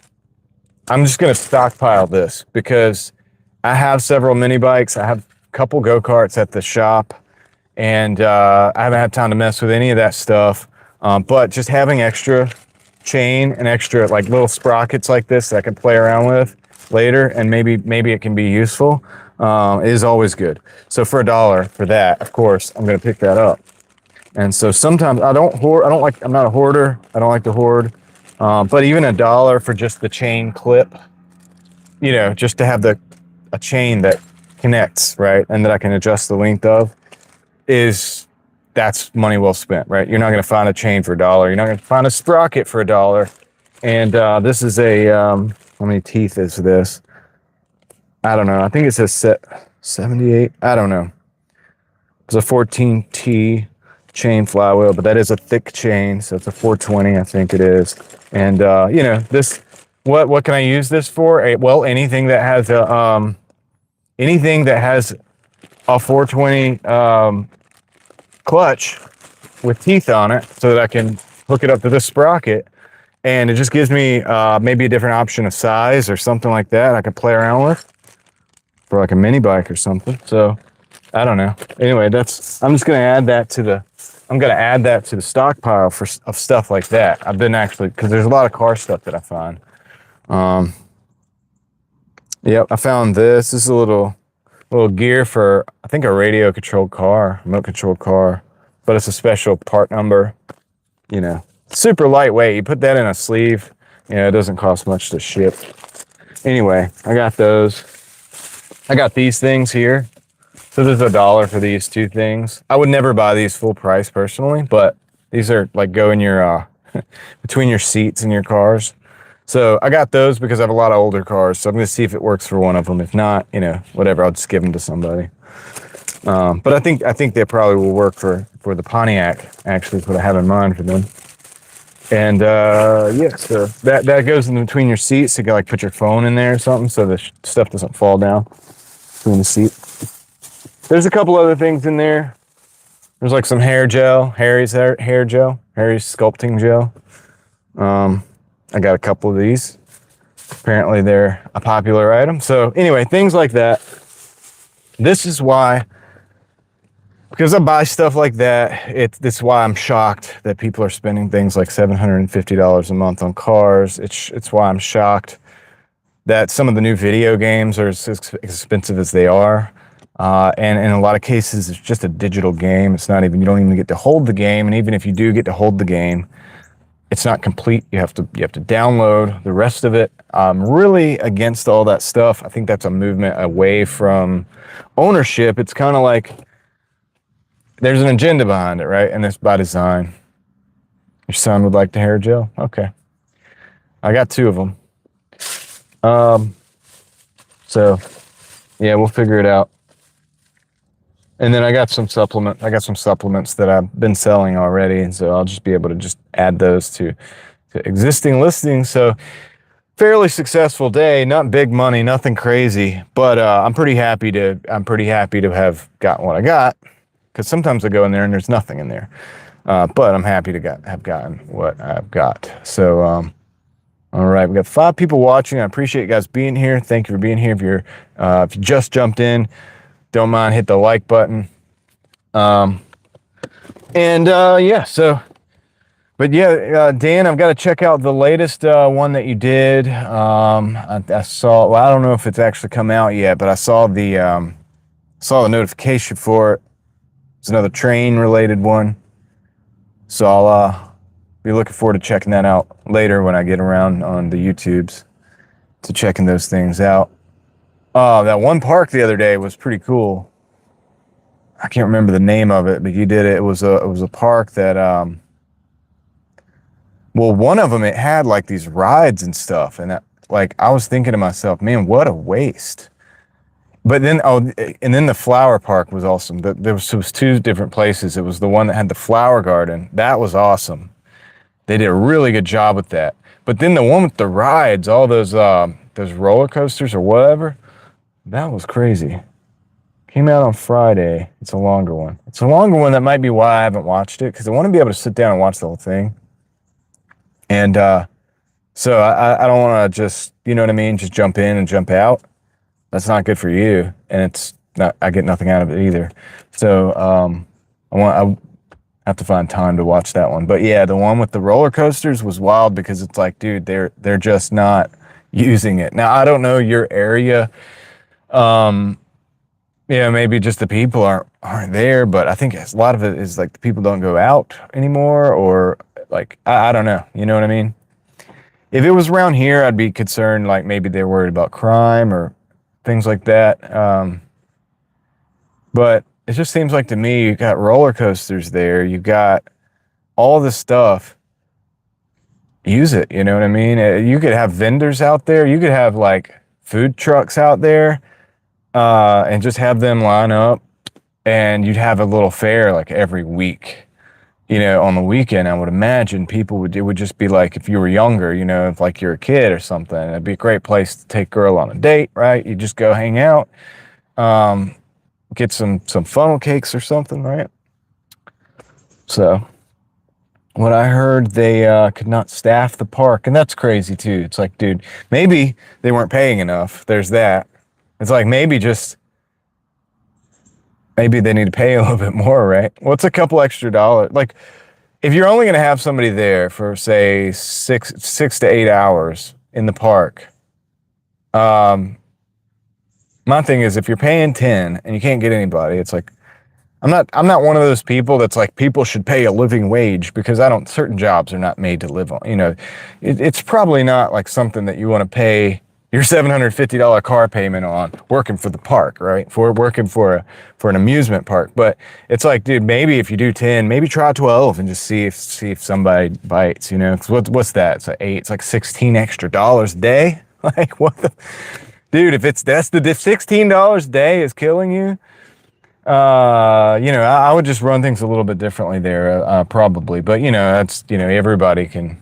just gonna stockpile this because I have several mini bikes. I have a couple go-karts at the shop, and I haven't had time to mess with any of that stuff. But just having extra chain and extra like little sprockets like this that I can play around with later, and maybe it can be useful, is always good. So for $1 for that, of course, I'm gonna pick that up. And so sometimes I don't hoard. I'm not a hoarder. I don't like to hoard. But even $1 for just the chain clip, you know, just to have a chain that connects, right, and that I can adjust the length of, that's money well spent, right? You're not going to find a chain for $1. You're not going to find a sprocket for $1. And this is a how many teeth is this? I don't know. I think it says 78. I don't know. It's a 14T chain flywheel, but that is a thick chain, so it's a 420, I think it is. And you know, this, what can I use this for? Well, anything that has a 420 clutch with teeth on it, so that I can hook it up to this sprocket, and it just gives me maybe a different option of size or something like that I can play around with for like a mini bike or something. So I don't know. Anyway, I'm just gonna add that to the stockpile of stuff like that. I've been actually, because there's a lot of car stuff that I find. Yep, I found this. This is a little gear for, I think, a radio controlled car, remote controlled car, but it's a special part number. You know, super lightweight. You put that in a sleeve. You know, it doesn't cost much to ship. Anyway, I got those. I got these things here. So there's $1 for these 2 things. I would never buy these full price personally, but these are like go in your between your seats in your cars. So I got those because I have a lot of older cars. So I'm going to see if it works for one of them. If not, you know, whatever, I'll just give them to somebody. But I think they probably will work for the Pontiac. Actually, is what I have in mind for them. And yeah, so that goes in between your seats. So you can like put your phone in there or something, so the stuff doesn't fall down between the seat. There's a couple other things in there. There's like some hair gel, Harry's hair gel, Harry's sculpting gel. I got a couple of these. Apparently they're a popular item. So anyway, things like that. This is why, because I buy stuff like that, this is why I'm shocked that people are spending things like $750 a month on cars. It's why I'm shocked that some of the new video games are as expensive as they are. And in a lot of cases, it's just a digital game. It's not even, you don't even get to hold the game. And even if you do get to hold the game, it's not complete. You have to download the rest of it. I'm really against all that stuff. I think that's a movement away from ownership. It's kind of like there's an agenda behind it, right? And it's by design. Your son would like the hair gel? Okay. I got 2 of them. So yeah, we'll figure it out. And then I got some supplements that I've been selling already, and so I'll just be able to just add those to existing listings. So fairly successful day, not big money, nothing crazy, but I'm pretty happy to have gotten what I got, because sometimes I go in there and there's nothing in there. But I'm happy to have gotten what I've got. So all right, we got 5 people watching. I appreciate you guys being here. Thank you for being here. If you just jumped in, don't mind, hit the like button. Dan, I've got to check out the latest one that you did. I saw, well, I don't know if it's actually come out yet, but I saw the notification for it. It's another train related one. So I'll be looking forward to checking that out later when I get around on the YouTubes to checking those things out. That one park the other day was pretty cool. I can't remember the name of it, but you did it. It was a park that, one of them, it had like these rides and stuff. And I was thinking to myself, man, what a waste. But then, and then the flower park was awesome. There was 2 different places. It was the one that had the flower garden. That was awesome. They did a really good job with that. But then the one with the rides, all those roller coasters or whatever, that was crazy. Came out on Friday. It's a longer one. That might be why I haven't watched it, because I want to be able to sit down and watch the whole thing. And so I don't want to just, you know what I mean, just jump in and jump out. That's not good for you, and it's not. I get nothing out of it either. So I have to find time to watch that one. But yeah, the one with the roller coasters was wild, because it's like, dude, they're just not using it. Now, I don't know your area. Maybe just the people aren't there, but I think a lot of it is like the people don't go out anymore, or like, I don't know. You know what I mean? If it was around here, I'd be concerned, like maybe they're worried about crime or things like that. But it just seems like to me, you got roller coasters there, you got all this stuff. Use it, you know what I mean? You could have vendors out there, you could have like food trucks out there, and just have them line up, and you'd have a little fair like every week. On the weekend, I would imagine it would just be like, if you were younger, if like you're a kid or something, it'd be a great place to take girl on a date, right? You just go hang out, get some funnel cakes or something, right? So what I heard, they could not staff the park, and that's crazy too. It's like, dude, maybe they weren't paying enough. There's that. It's like, maybe they need to pay a little bit more, right? What's a couple extra dollars? Like, if you're only going to have somebody there for, say, 6 to 8 hours in the park, my thing is, if you're paying 10 and you can't get anybody, it's like, I'm not one of those people that's like, people should pay a living wage, because certain jobs are not made to live on. It's probably not like something that you want to pay your $750 car payment on working for the park, right? For working for an amusement park. But it's like, dude, maybe if you do 10, maybe try 12 and just see if somebody bites, 'Cause what's that? It's like it's like $16 extra a day. Like, what the, dude, if $16 a day is killing you, I would just run things a little bit differently there, probably. But that's, everybody can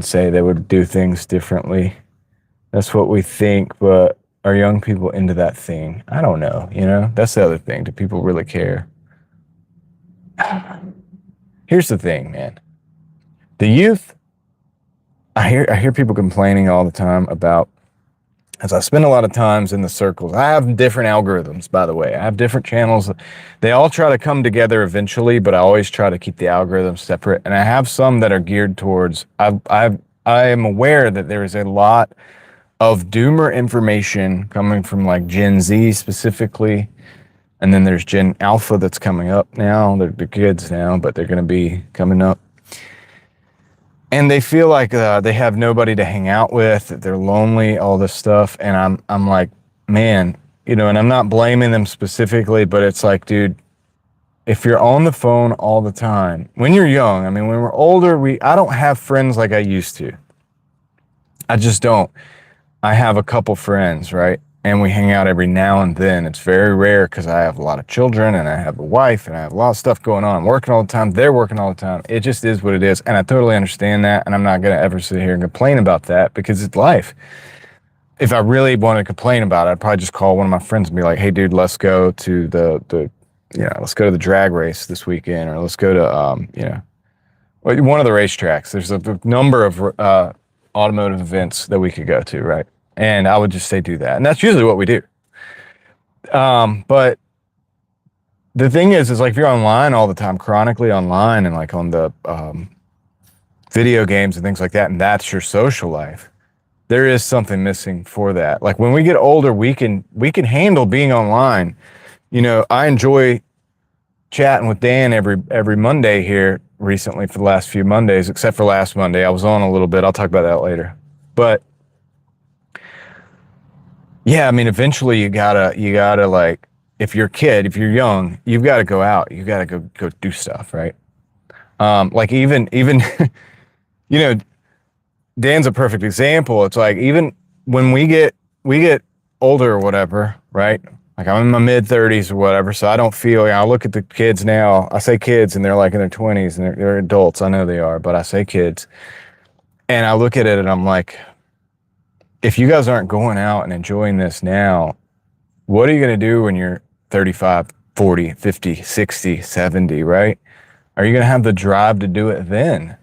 say they would do things differently. That's what we think, but are young people into that thing? I don't know, That's the other thing. Do people really care? Here's the thing, man. The youth, I hear people complaining all the time about, as I spend a lot of times in the circles. I have different algorithms, by the way. I have different channels. They all try to come together eventually, but I always try to keep the algorithms separate. And I have some that are geared towards, I am aware that there is a lot of doomer information coming from like Gen Z specifically. And then there's Gen Alpha that's coming up now. They're the kids now, but they're going to be coming up. and they feel like they have nobody to hang out with, that they're lonely, all this stuff. And I'm like, man, you know, and I'm not blaming them specifically, but it's like, dude, if you're on the phone all the time, when you're young, I mean, when we're older, I don't have friends like I used to. I just don't. I have a couple friends, right? And we hang out every now and then. It's very rare because I have a lot of children and I have a wife and I have a lot of stuff going on. I'm working all the time. They're working all the time. It just is what it is. And I totally understand that. And I'm not going to ever sit here and complain about that because it's life. If I really wanted to complain about it, I'd probably just call one of my friends and be like, hey, dude, let's go to let's go to the drag race this weekend, or let's go to, one of the racetracks. There's a number of automotive events that we could go to, right? And I would just say do that. And that's usually what we do. But the thing is like if you're online all the time, chronically online, and like on the video games and things like that, and that's your social life, there is something missing for that. Like when we get older, we can handle being online. You know, I enjoy chatting with Dan every Monday here recently for the last few Mondays, except for last Monday. I was on a little bit. I'll talk about that later. But yeah, I mean, eventually you gotta like, if you're a kid, if you're young, you've got to go out. You got to go do stuff, right? Like even, you know, Dan's a perfect example. It's like, even when we get older or whatever, right? Like I'm in my mid 30s or whatever, so I don't feel, I look at the kids now, I say kids and they're like in their 20s and they're adults. I know they are, but I say kids. And I look at it and I'm like, if you guys aren't going out and enjoying this now, what are you going to do when you're 35, 40, 50, 60, 70, right? Are you going to have the drive to do it then?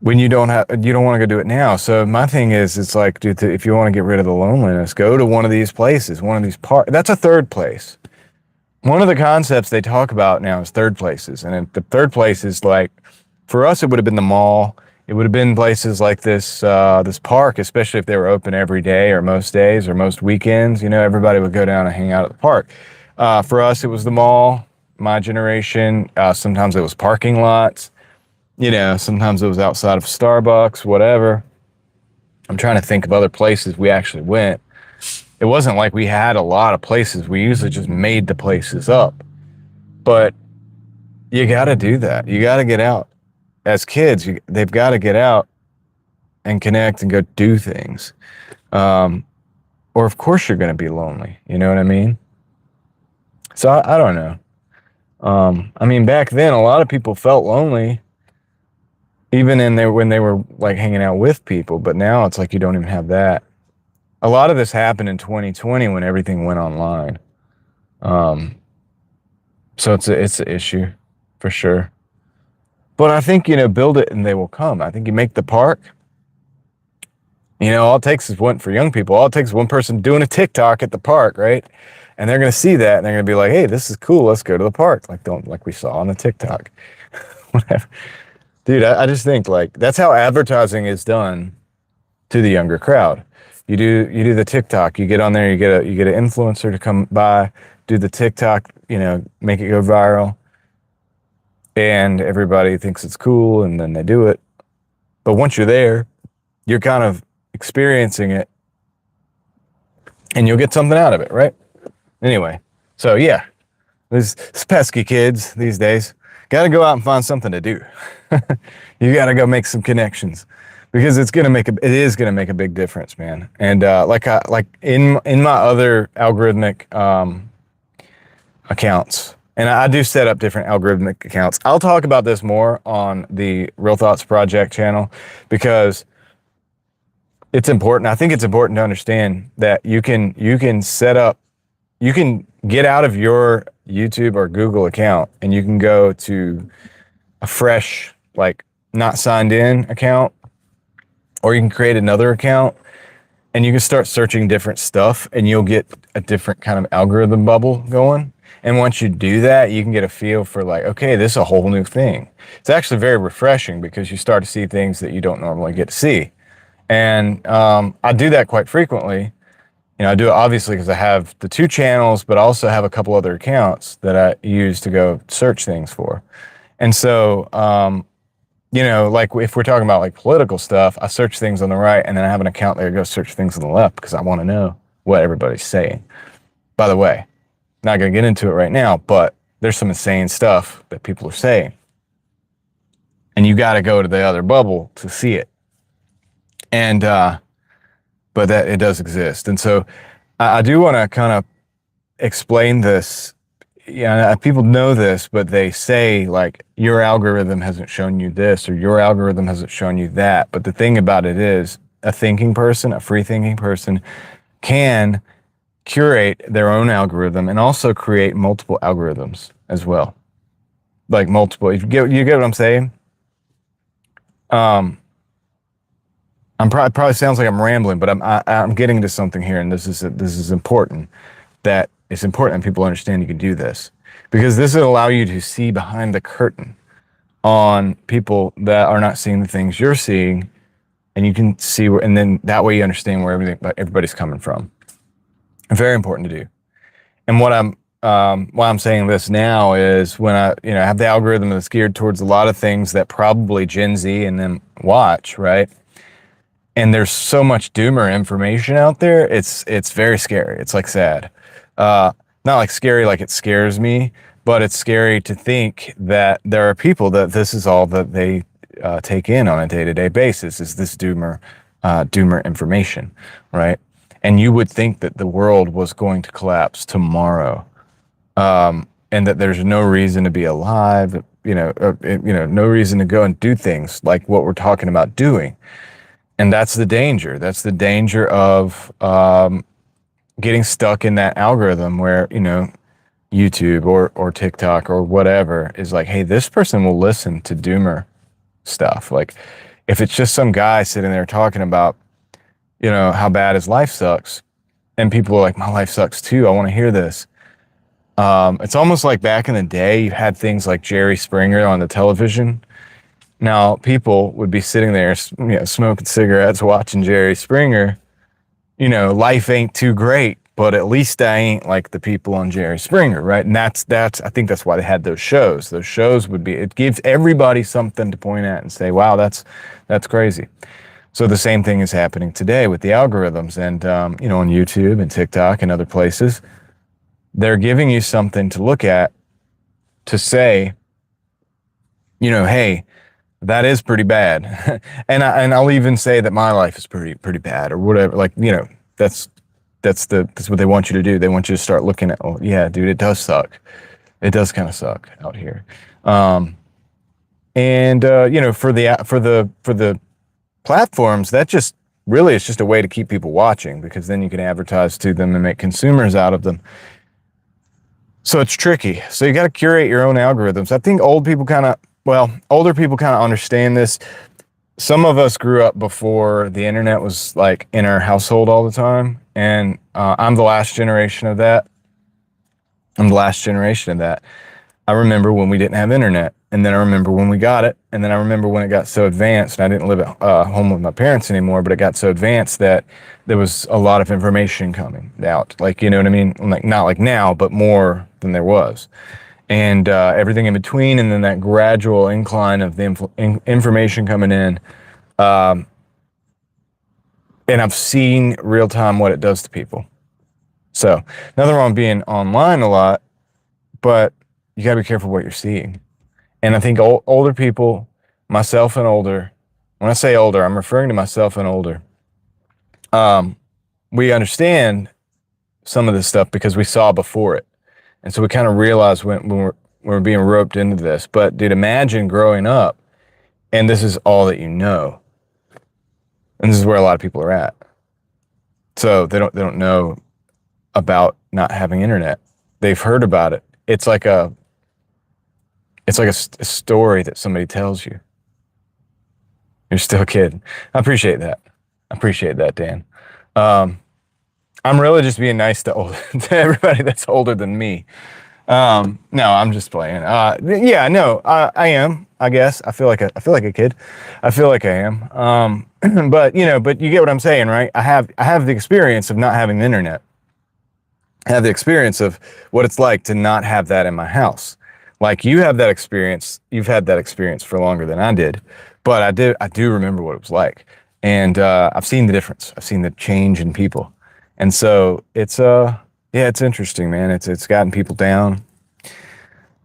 When you don't want to go do it now. So my thing is, it's like, dude, if you want to get rid of the loneliness, go to one of these places, one of these parks. That's a third place. One of the concepts they talk about now is third places. And the third place is like, for us, it would have been the mall. It would have been places like this park, especially if they were open every day or most days or most weekends. You know, everybody would go down and hang out at the park. For us, it was the mall, my generation. Sometimes it was parking lots. You know, sometimes it was outside of Starbucks, whatever. I'm trying to think of other places we actually went. It wasn't like we had a lot of places. We usually just made the places up. But you got to do that. You got to get out. As kids, they've got to get out and connect and go do things. Or of course you're going to be lonely. You know what I mean? So I don't know. I mean, back then, a lot of people felt lonely. Even when they were like hanging out with people, but now it's like you don't even have that. A lot of this happened in 2020 when everything went online. So it's an issue for sure. But I think, you know, build it and they will come. I think you make the park. You know, all it takes is one, for young people, all it takes is one person doing a TikTok at the park, right? And they're going to see that and they're going to be like, hey, this is cool. Let's go to the park. Like we saw on the TikTok. Whatever. Dude, I just think like that's how advertising is done to the younger crowd. You do the TikTok, you get on there, you get an influencer to come by, do the TikTok, you know, make it go viral. And everybody thinks it's cool and then they do it. But once you're there, you're kind of experiencing it and you'll get something out of it, right? Anyway, so yeah, these pesky kids these days got to go out and find something to do. You got to go make some connections because it is going to make a big difference, man. And like in my other algorithmic accounts, and I do set up different algorithmic accounts. I'll talk about this more on the Real Thoughts Project channel because it's important. I think it's important to understand that you can get out of your YouTube or Google account and you can go to a fresh, like not signed in account, or you can create another account and you can start searching different stuff and you'll get a different kind of algorithm bubble going. And once you do that, you can get a feel for like, okay, this is a whole new thing. It's actually very refreshing because you start to see things that you don't normally get to see. And I do that quite frequently. You know, I do it obviously because I have the 2 channels, but I also have a couple other accounts that I use to go search things for. And so You know, like if we're talking about like political stuff, I search things on the right and then I have an account there to go search things on the left because I want to know what everybody's saying. By the way, not going to get into it right now, but there's some insane stuff that people are saying. And you got to go to the other bubble to see it. And, but that it does exist. And so I do want to kind of explain this. Yeah, people know this, but they say like your algorithm hasn't shown you this or your algorithm hasn't shown you that. But the thing about it is a thinking person, a free thinking person can curate their own algorithm and also create multiple algorithms as well. Like multiple, you get what I'm saying? I'm probably sounds like I'm rambling, but I'm getting to something here, and this is important. That it's important that people understand you can do this because this will allow you to see behind the curtain on people that are not seeing the things you're seeing, and you can see where, and then that way you understand where everybody's coming from. Very important to do. And why I'm saying this now is when I have the algorithm that's geared towards a lot of things that probably Gen Z and them watch, right? And there's so much doomer information out there. It's very scary. It's like sad. Not like scary like it scares me, but it's scary to think that there are people that this is all that they take in on a day-to-day basis is this doomer information, right? And you would think that the world was going to collapse tomorrow, and that there's no reason to be alive, no reason to go and do things like what we're talking about doing. And that's the danger. That's the danger of getting stuck in that algorithm where, YouTube or TikTok or whatever is like, hey, this person will listen to doomer stuff. Like if it's just some guy sitting there talking about, how bad his life sucks, and people are like, my life sucks too, I want to hear this. It's almost like back in the day, you had things like Jerry Springer on the television. Now, people would be sitting there, smoking cigarettes, watching Jerry Springer. Life ain't too great, but at least I ain't like the people on Jerry Springer, right? And that's I think that's why they had those shows. Those shows it gives everybody something to point at and say, wow, that's crazy. So the same thing is happening today with the algorithms and, on YouTube and TikTok and other places. They're giving you something to look at to say, hey, that is pretty bad. and I'll even say that my life is pretty bad or whatever. Like, that's what they want you to do. They want you to start looking at, oh yeah, dude, it does suck. It does kind of suck out here. For the platforms, that just really is just a way to keep people watching because then you can advertise to them and make consumers out of them. So it's tricky. So you got to curate your own algorithms. I think older people kind of understand this. Some of us grew up before the internet was like in our household all the time. And I'm the last generation of that. I remember when we didn't have internet. And then I remember when we got it. And then I remember when it got so advanced. And I didn't live at home with my parents anymore, but it got so advanced that there was a lot of information coming out. Like, you know what I mean? Like not like now, but more than there was. And everything in between, and then that gradual incline of the information coming in. And I've seen real time what it does to people. So nothing wrong with being online a lot, but you gotta be careful what you're seeing. And I think older people, myself and older, when I say older, I'm referring to myself and older. We understand some of this stuff because we saw before it. And so we kind of realize when we're being roped into this. But dude, imagine growing up and this is all that you know. And this is where a lot of people are at. So they don't know about not having internet. They've heard about it. It's like a story that somebody tells you. You're still kidding. I appreciate that, Dan. I'm really just being nice to everybody that's older than me. No, I'm just playing. I am. I guess I feel like a kid. I feel like I am. But you get what I'm saying, right? I have the experience of not having the internet. I have the experience of what it's like to not have that in my house. Like you have that experience, you've had that experience for longer than I did, but I do remember what it was like. And I've seen the difference. I've seen the change in people. And so it's yeah, it's interesting, man. It's gotten people down.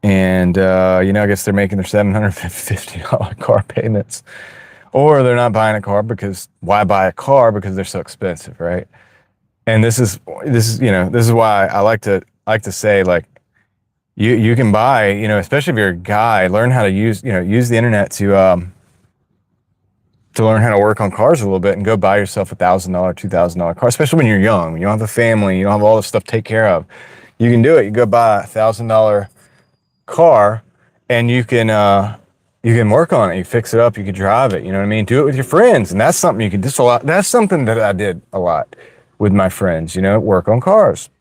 And you know, I guess they're making their $750 car payments. Or they're not buying a car because why buy a car? Because they're so expensive, right? And this is you know, this is why I like to say, like, you can buy, you know, especially if you're a guy, learn how to use the internet to learn how to work on cars a little bit and go buy yourself $1,000, $2,000 car, especially when you're young, when you don't have a family, you don't have all this stuff to take care of. You can do it. You go buy $1,000 car and you can work on it. You fix it up. You can drive it. You know what I mean? Do it with your friends. And that's something you can do a lot. That's something that I did a lot with my friends, you know, work on cars.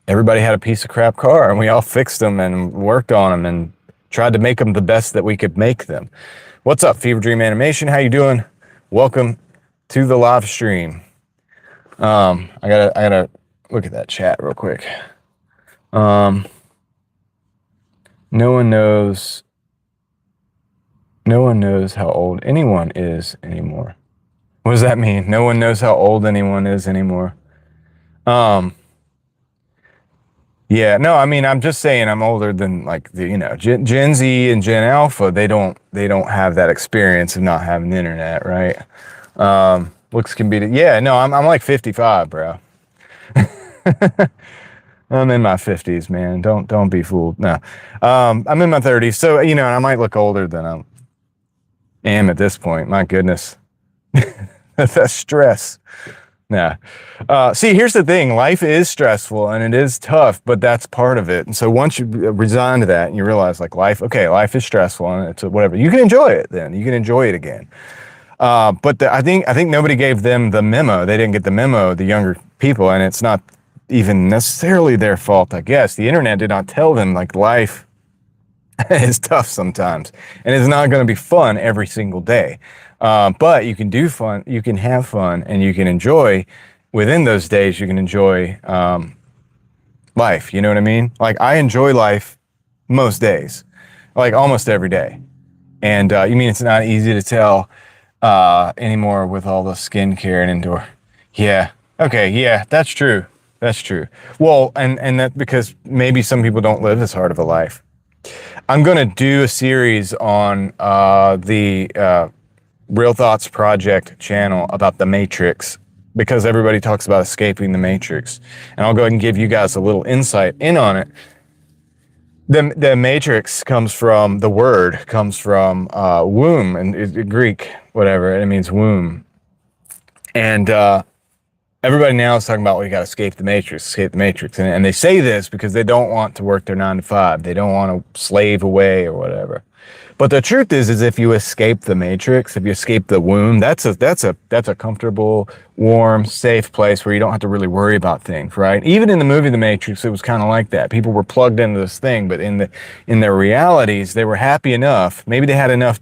Everybody had a piece of crap car and we all fixed them and worked on them and tried to make them the best that we could make them. What's up, Fever Dream Animation? How you doing? Welcome to the live stream. I gotta look at that chat real quick. No one knows how old anyone is anymore. What does that mean? No one knows how old anyone is anymore. Yeah, no, I mean, I'm just saying I'm older than like the, you know, Gen Z and Gen Alpha. They don't have that experience of not having the internet, right? Looks can be, yeah, no, I'm like 55, bro. I'm in my 50s, man. Don't be fooled. No, I'm in my 30s, so you know, I might look older than I am at this point. My goodness, that's stress. Nah. See, here's the thing. Life is stressful and it is tough, but that's part of it. And so once you resign to that and you realize like life is stressful and it's whatever, you can enjoy it then. You can enjoy it again. But I think nobody gave them the memo. They didn't get the memo, the younger people, and it's not even necessarily their fault, I guess. The internet did not tell them like life is tough sometimes and it's not going to be fun every single day. But you can do fun, you can have fun, and you can enjoy within those days. You can enjoy life. You know what I mean? Like I enjoy life most days, like almost every day. And you mean it's not easy to tell anymore with all the skincare and indoor? Yeah. Okay. Yeah, that's true. That's true. Well, and that because maybe some people don't live as hard of a life. I'm going to do a series on the Real Thoughts Project channel about the Matrix because everybody talks about escaping the Matrix. And I'll go ahead and give you guys a little insight in on it. The Matrix comes from, the word comes from womb, and Greek, whatever, it means womb. And everybody now is talking about, well, you got to escape the Matrix. And they say this because they don't want to work their 9 to 5. They don't want to slave away or whatever. But the truth is if you escape the Matrix, if you escape the womb, that's a comfortable, warm, safe place where you don't have to really worry about things, right? Even in the movie The Matrix, it was kind of like that. People were plugged into this thing, but in their realities, they were happy enough. Maybe they had enough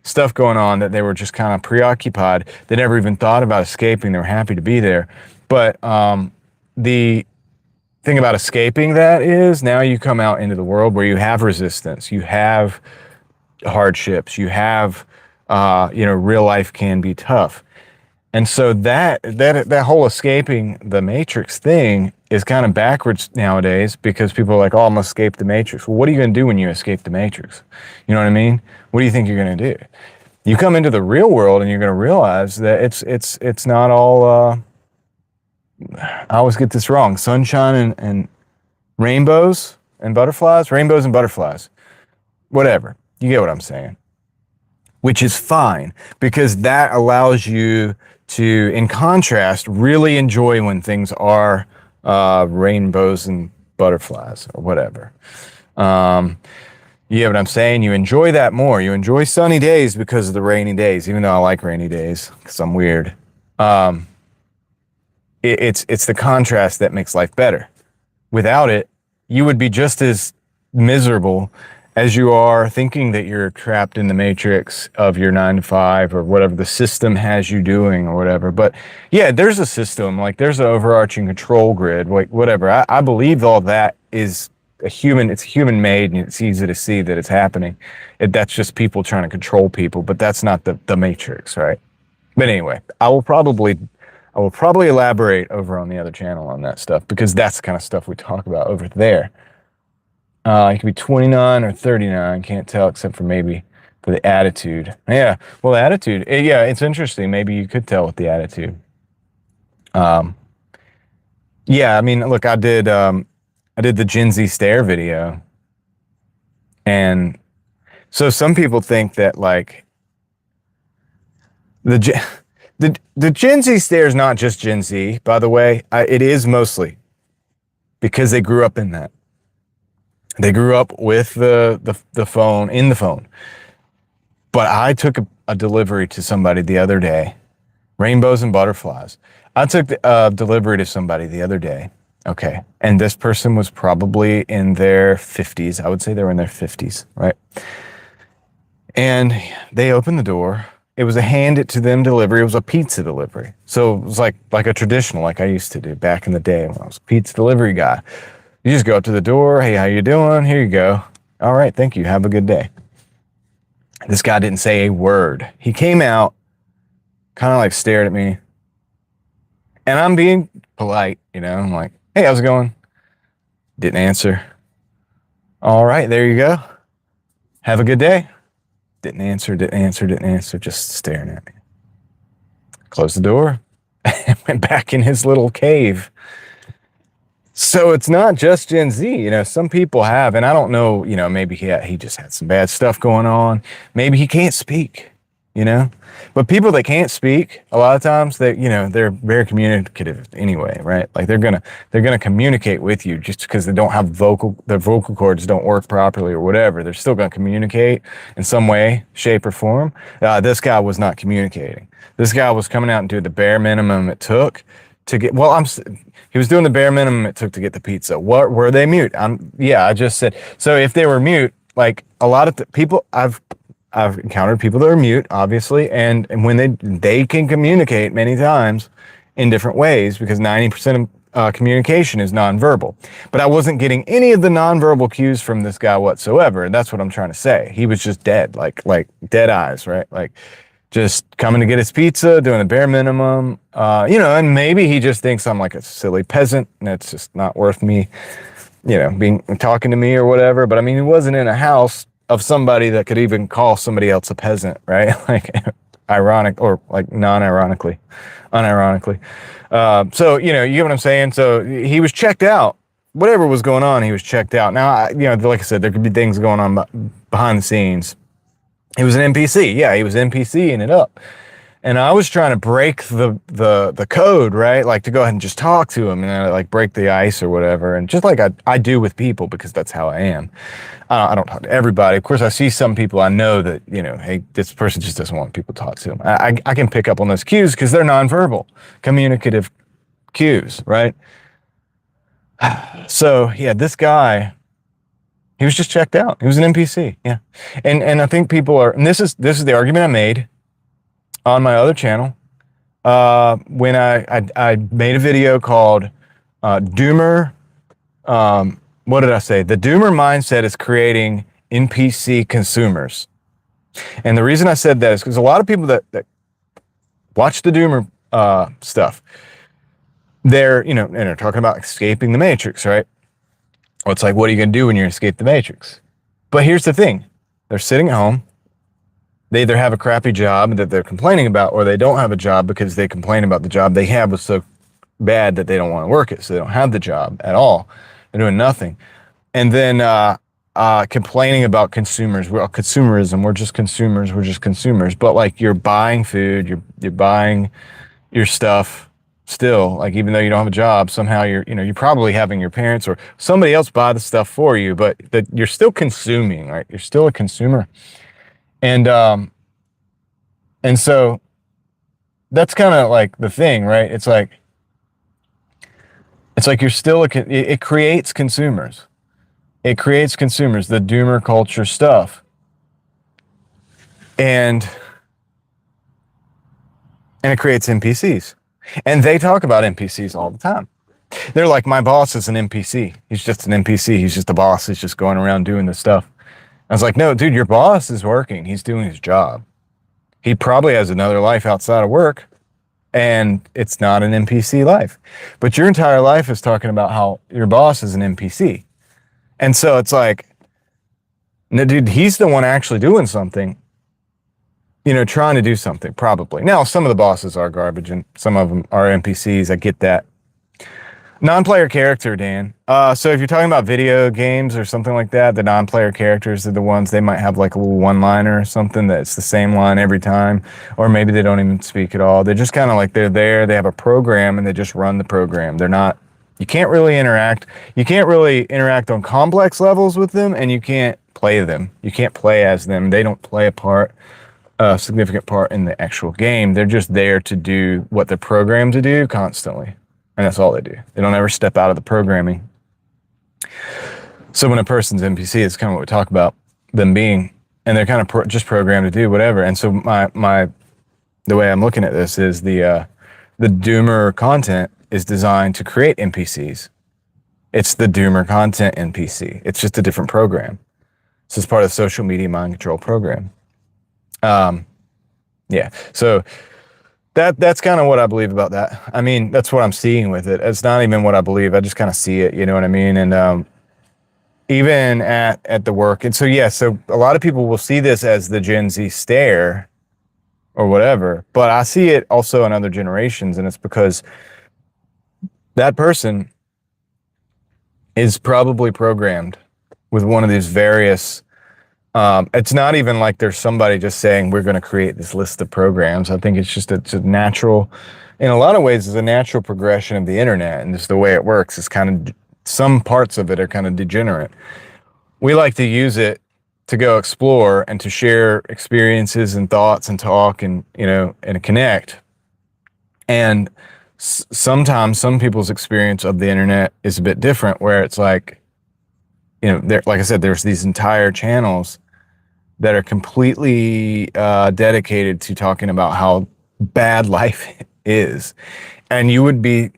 stuff going on that they were just kind of preoccupied. They never even thought about escaping. They were happy to be there. But the thing about escaping that is now you come out into the world where you have resistance, you have hardships, you have real life can be tough. And so that whole escaping the Matrix thing is kind of backwards nowadays because people are like, oh, I'm gonna escape the Matrix. Well, what are you gonna do when you escape the Matrix? You know what I mean? What do you think you're gonna do? You come into the real world and you're gonna realize that it's not all I always get this wrong. Sunshine and rainbows and butterflies, whatever. You get what I'm saying? Which is fine because that allows you to, in contrast, really enjoy when things are rainbows and butterflies or whatever. You get what I'm saying? You enjoy that more. You enjoy sunny days because of the rainy days, even though I like rainy days because I'm weird. It's the contrast that makes life better. Without it, you would be just as miserable as you are thinking that you're trapped in the Matrix of your 9 to 5 or whatever the system has you doing or whatever. But yeah, there's a system, like there's an overarching control grid, like whatever. I believe all that is a human, it's human made, and it's easy to see that it's happening. That's just people trying to control people, but that's not the Matrix, right? But anyway, I will probably elaborate over on the other channel on that stuff, because that's the kind of stuff we talk about over there. It could be 29 or 39, can't tell, except for maybe for the attitude. Yeah, well, the attitude, yeah, it's interesting. Maybe you could tell with the attitude. Yeah, I mean, look, I did the Gen Z stare video, and so some people think that like the Gen Z stare is not just Gen Z, by the way. It is mostly because they grew up in that. They grew up with the phone, in the phone. But I took a delivery to somebody the other day, rainbows and butterflies. I took a delivery to somebody the other day. Okay. And this person was probably in their 50s. I would say they were in their 50s, right? And they opened the door. It was a hand it to them delivery. It was a pizza delivery. So it was like a traditional, like I used to do back in the day when I was a pizza delivery guy. You just go up to the door. Hey, how you doing? Here you go. All right. Thank you. Have a good day. This guy didn't say a word. He came out, kind of like stared at me. And I'm being polite, you know. I'm like, hey, how's it going? Didn't answer. All right, there you go. Have a good day. Didn't answer, just staring at me. Closed the door and went back in his little cave. So it's not just Gen Z, you know, some people have, and I don't know, you know, maybe he just had some bad stuff going on. Maybe he can't speak, you know, but people that can't speak, a lot of times they're very communicative anyway, right? Like they're going to communicate with you just because they don't have their vocal cords don't work properly or whatever. They're still going to communicate in some way, shape or form. This guy was not communicating. This guy was coming out and doing the bare minimum it took to get, he was doing the bare minimum it took to get the pizza. What were they mute? I just said, so if they were mute, like a lot of people, I've encountered people that are mute, obviously, and when they can communicate many times in different ways, because 90% of communication is nonverbal. But I wasn't getting any of the nonverbal cues from this guy whatsoever, and that's what I'm trying to say. He was just dead, like dead eyes, right? Like just coming to get his pizza, doing the bare minimum, you know, and maybe he just thinks I'm like a silly peasant and it's just not worth me, you know, talking to me or whatever. But I mean, he wasn't in a house of somebody that could even call somebody else a peasant, right? Like ironic or like unironically. So, you know, you get what I'm saying? So he was checked out. Whatever was going on, he was checked out. Now, you know, like I said, there could be things going on behind the scenes. He was an NPC. Yeah, he was NPCing it up. And I was trying to break the code, right? Like to go ahead and just talk to him and like break the ice or whatever. And just like I do with people, because that's how I am. I don't talk to everybody. Of course, I see some people I know that, you know, hey, this person just doesn't want people to talk to him. I can pick up on those cues because they're nonverbal, communicative cues, right? So yeah, this guy, he was just checked out. He was an NPC. Yeah. And I think people are, and this is the argument I made on my other channel, when I made a video called Doomer. What did I say? The Doomer mindset is creating NPC consumers. And the reason I said that is because a lot of people that watch the Doomer stuff, they're, you know, and they're talking about escaping the Matrix, right? Well, it's like, what are you going to do when you escape the Matrix? But here's the thing. They're sitting at home. They either have a crappy job that they're complaining about, or they don't have a job because they complain about the job they have was so bad that they don't want to work it. So they don't have the job at all. They're doing nothing. And then complaining about consumers. Well, consumerism. We're just consumers. But like you're buying food, you're buying your stuff still, like even though you don't have a job, somehow you're probably having your parents or somebody else buy the stuff for you, but that you're still consuming, right? You're still a consumer. And so that's kind of like the thing, right? It's like you're still it creates consumers. It creates consumers, the doomer culture stuff. And it creates NPCs. And they talk about NPCs all the time. They're like, my boss is an NPC. He's just an NPC. He's just a boss. He's just going around doing this stuff. I was like, no, dude, your boss is working. He's doing his job. He probably has another life outside of work, and it's not an NPC life. But your entire life is talking about how your boss is an NPC. And so it's like, no, dude, he's the one actually doing something, trying to do something, probably. Now, some of the bosses are garbage, and some of them are NPCs. I get that. Non-player character, Dan. So if you're talking about video games or something like that, the non-player characters are the ones, they might have like a little one-liner or something that's the same line every time, or maybe they don't even speak at all. They're just kind of like, they're there, they have a program, and they just run the program. They're not, you can't really interact. You can't really interact on complex levels with them, and you can't play them. You can't play as them. They don't play a significant part in the actual game. They're just there to do what they're programmed to do constantly. And that's all they do. They don't ever step out of the programming. So when a person's NPC, it's kind of what we talk about them being, and they're kind of just programmed to do whatever. And so the way I'm looking at this is the Doomer content is designed to create NPCs. It's the Doomer content NPC. It's just a different program. So it's part of the social media mind control program. Yeah. So that's kind of what I believe about that. I mean, that's what I'm seeing with it. It's not even what I believe. I just kind of see it, you know what I mean? And even at the work. And so, yeah, so a lot of people will see this as the Gen Z stare or whatever, but I see it also in other generations, and it's because that person is probably programmed with one of these various it's not even like there's somebody just saying we're going to create this list of programs. I think it's a natural, in a lot of ways, it's a natural progression of the internet, and just the way it works is kind of, some parts of it are kind of degenerate. We like to use it to go explore and to share experiences and thoughts and talk and and connect. And sometimes some people's experience of the internet is a bit different, where it's like, like I said, there's these entire channels that are completely dedicated to talking about how bad life is. And you would be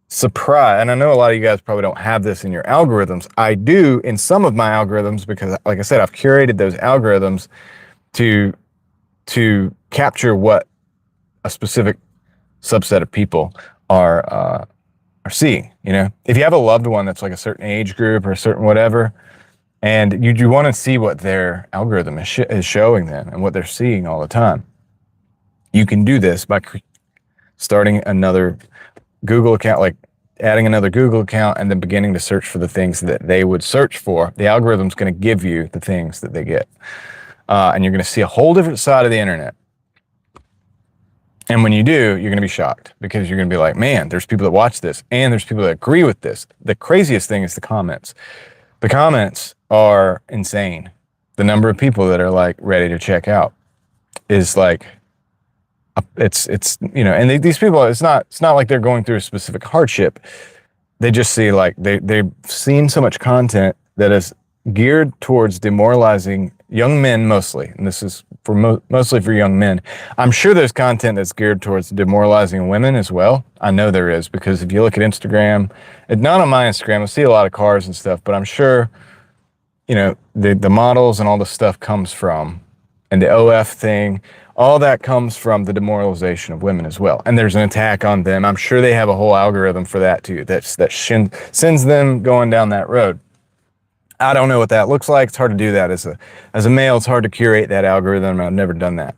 surprised, and I know a lot of you guys probably don't have this in your algorithms. I do in some of my algorithms, because like I said, I've curated those algorithms to capture what a specific subset of people are seeing. If you have a loved one that's like a certain age group or a certain whatever, and you want to see what their algorithm is showing them and what they're seeing all the time, you can do this by starting another Google account, like adding another Google account, and then beginning to search for the things that they would search for. The algorithm's going to give you the things that they get. And you're going to see a whole different side of the internet. And when you do, you're going to be shocked, because you're going to be like, man, there's people that watch this, and there's people that agree with this. The craziest thing is the comments. The comments are insane. The number of people that are like ready to check out is like, it's and these people, it's not like they're going through a specific hardship. They just see, like, they've seen so much content that is geared towards demoralizing young men mostly, and this is for mostly for young men. I'm sure there's content that's geared towards demoralizing women as well. I know there is, because if you look at Instagram, not on my Instagram, I see a lot of cars and stuff, but I'm sure, the models and all the stuff comes from, and the OF thing, all that comes from the demoralization of women as well. And there's an attack on them. I'm sure they have a whole algorithm for that too, that sends them going down that road. I don't know what that looks like. It's hard to do that as a male. It's hard to curate that algorithm. I've never done that,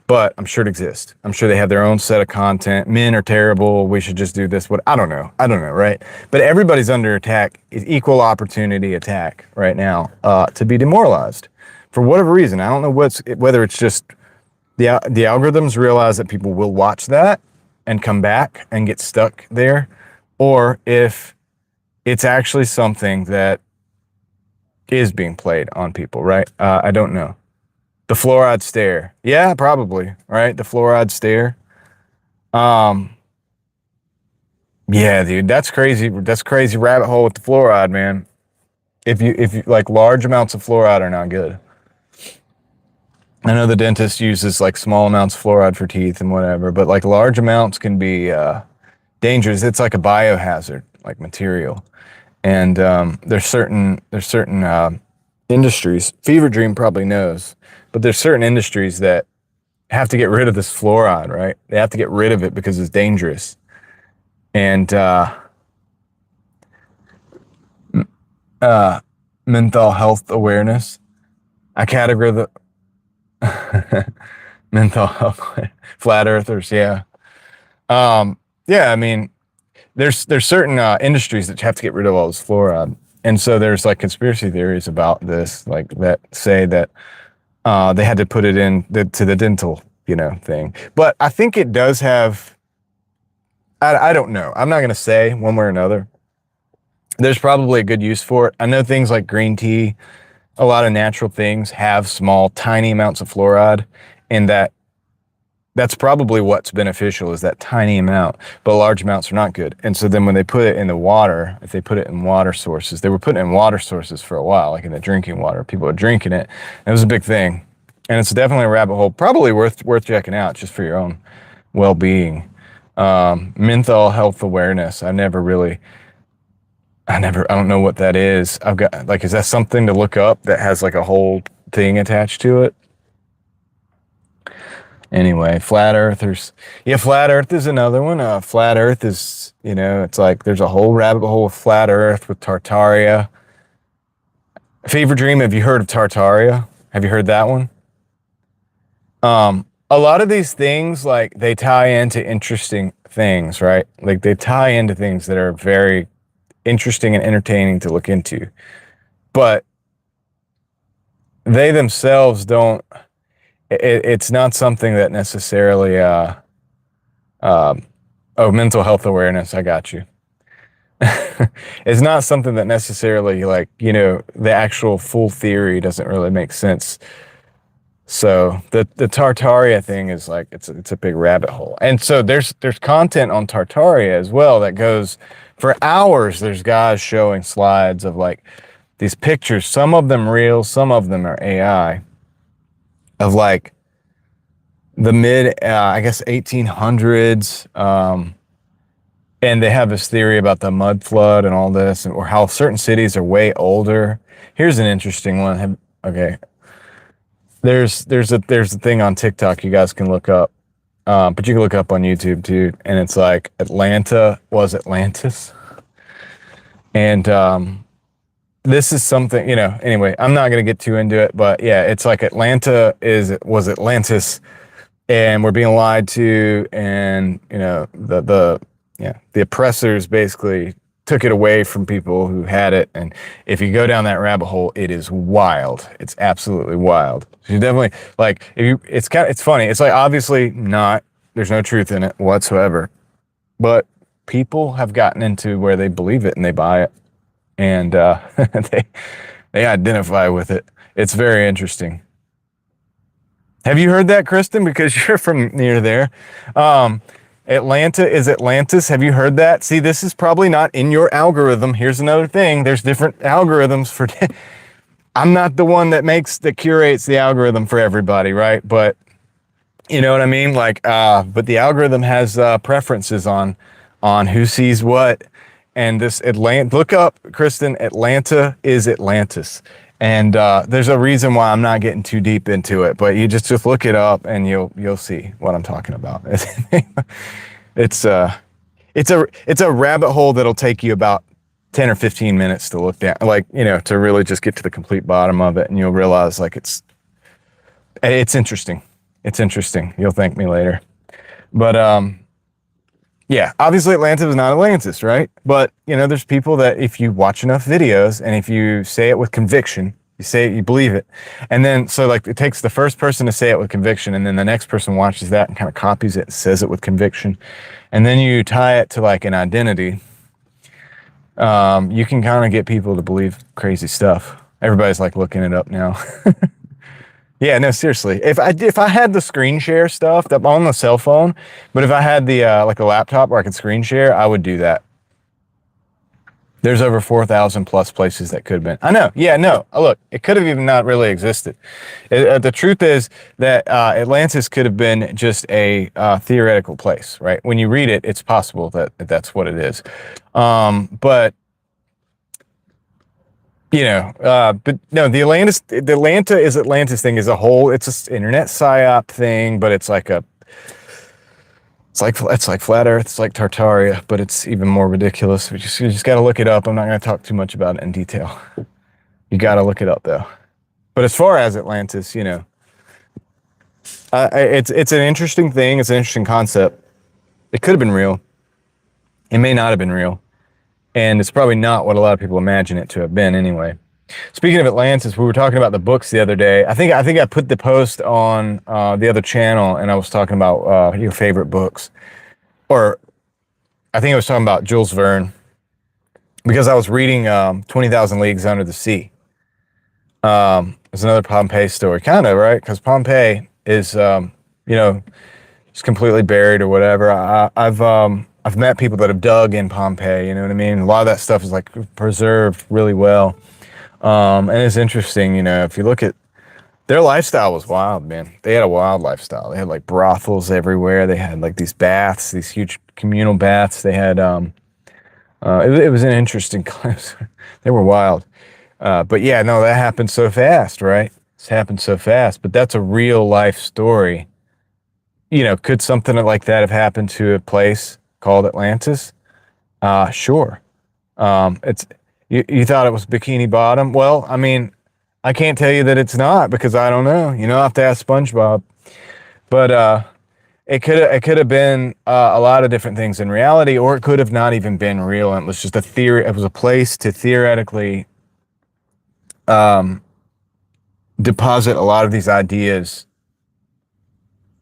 but I'm sure it exists. I'm sure they have their own set of content. Men are terrible. We should just do this. What? I don't know, right? But everybody's under attack, is equal opportunity attack right now, to be demoralized for whatever reason. I don't know whether it's just the algorithms realize that people will watch that and come back and get stuck there, or if it's actually something that is being played on people, right? I don't know. The fluoride stare. Yeah, probably, right? The fluoride stare. Yeah, dude, that's crazy. That's crazy rabbit hole with the fluoride, man. If you like, large amounts of fluoride are not good. I know the dentist uses like small amounts of fluoride for teeth and whatever, but like large amounts can be dangerous. It's like a biohazard. like material. And there's certain industries. Fever Dream probably knows, but there's certain industries that have to get rid of this fluoride, right? They have to get rid of it because it's dangerous. And mental health awareness. I categorize the mental health flat earthers. Yeah. Yeah. I mean, there's certain industries that have to get rid of all this fluoride, and so there's like conspiracy theories about this, like that say that they had to put it in to the dental, thing. But I think it does have. I don't know. I'm not gonna say one way or another. There's probably a good use for it. I know things like green tea, a lot of natural things have small, tiny amounts of fluoride, and that's probably what's beneficial is that tiny amount, but large amounts are not good. And so then when they put it in the water, if they put it in water sources, they were putting it in water sources for a while, like in the drinking water. People were drinking it. It was a big thing. And it's definitely a rabbit hole, probably worth checking out just for your own well-being. Mental health awareness. I don't know what that is. I've got, like, is that something to look up that has like a whole thing attached to it? Anyway, flat earthers. Yeah, flat earth is another one. Flat earth is, it's like there's a whole rabbit hole with flat earth with Tartaria. Fever Dream, have you heard of Tartaria? Have you heard that one? A lot of these things, like, they tie into interesting things, right? Like, they tie into things that are very interesting and entertaining to look into. But they themselves don't. It's not something that necessarily, mental health awareness, I got you. It's not something that necessarily, like, the actual full theory doesn't really make sense. So the Tartaria thing is like, it's a big rabbit hole. And so there's content on Tartaria as well that goes for hours. There's guys showing slides of like these pictures, some of them real, some of them are AI, of like the mid, I guess 1800s. And they have this theory about the mud flood and all this, or how certain cities are way older. Here's an interesting one. Okay. There's a thing on TikTok you guys can look up. But you can look up on YouTube too. And it's like Atlanta was Atlantis. And, this is something, anyway, I'm not going to get too into it, but yeah, it's like Atlanta was Atlantis, and we're being lied to. And, the oppressors basically took it away from people who had it. And if you go down that rabbit hole, it is wild. It's absolutely wild. So you definitely, like, it's funny. It's like, obviously there's no truth in it whatsoever, but people have gotten into where they believe it and they buy it. And they identify with it. It's very interesting. Have you heard that, Kristen? Because you're from near there. Atlanta is Atlantis. Have you heard that? See, this is probably not in your algorithm. Here's another thing. There's different algorithms for. I'm not the one that curates the algorithm for everybody, right? But you know what I mean? Like, but the algorithm has preferences on who sees what. And this look up, Kristen, Atlanta is Atlantis. And there's a reason why I'm not getting too deep into it, but you just look it up and you'll see what I'm talking about. It's a rabbit hole that'll take you about 10 or 15 minutes to look down, like, to really just get to the complete bottom of it. And you'll realize, like, it's interesting. It's interesting. You'll thank me later. But, yeah, obviously Atlanta is not Atlantis, right? But, there's people that if you watch enough videos and if you say it with conviction, you say it, you believe it. And then, so like, it takes the first person to say it with conviction, and then the next person watches that and kind of copies it, says it with conviction. And then you tie it to like an identity. You can kind of get people to believe crazy stuff. Everybody's like looking it up now. Yeah, no, seriously. If I had the screen share stuff that on the cell phone, but if I had the like a laptop where I could screen share, I would do that. There's over 4,000 plus places that could have been. I know. Yeah, no. Look, it could have even not really existed. The truth is that Atlantis could have been just a theoretical place, right? When you read it, it's possible that that's what it is. But but no, the Atlanta is Atlantis thing as a whole. It's an internet psyop thing, but it's like flat Earth. It's like Tartaria, but it's even more ridiculous. You just got to look it up. I'm not going to talk too much about it in detail. You got to look it up though. But as far as Atlantis, it's an interesting thing. It's an interesting concept. It could have been real. It may not have been real. And it's probably not what a lot of people imagine it to have been anyway. Speaking of Atlantis, we were talking about the books the other day. I think I put the post on the other channel, and I was talking about your favorite books. Or I think I was talking about Jules Verne, because I was reading 20,000 Leagues Under the Sea. It's another Pompeii story, kind of, right? Because Pompeii is, just completely buried or whatever. I've met people that have dug in Pompeii, you know what I mean? A lot of that stuff is like preserved really well. And it's interesting, if you look at their lifestyle was wild, man. They had a wild lifestyle. They had like brothels everywhere. They had like these baths, these huge communal baths. They had, it was an interesting class. They were wild. But yeah, no, that happened so fast, right? It's happened so fast, but that's a real life story. Could something like that have happened to a place called Atlantis? Sure. You thought it was Bikini Bottom? Well, I mean, I can't tell you that it's not because I don't know. I have to ask SpongeBob. But it could have been a lot of different things in reality, or it could have not even been real, and it was just a theory. It was a place to theoretically deposit a lot of these ideas,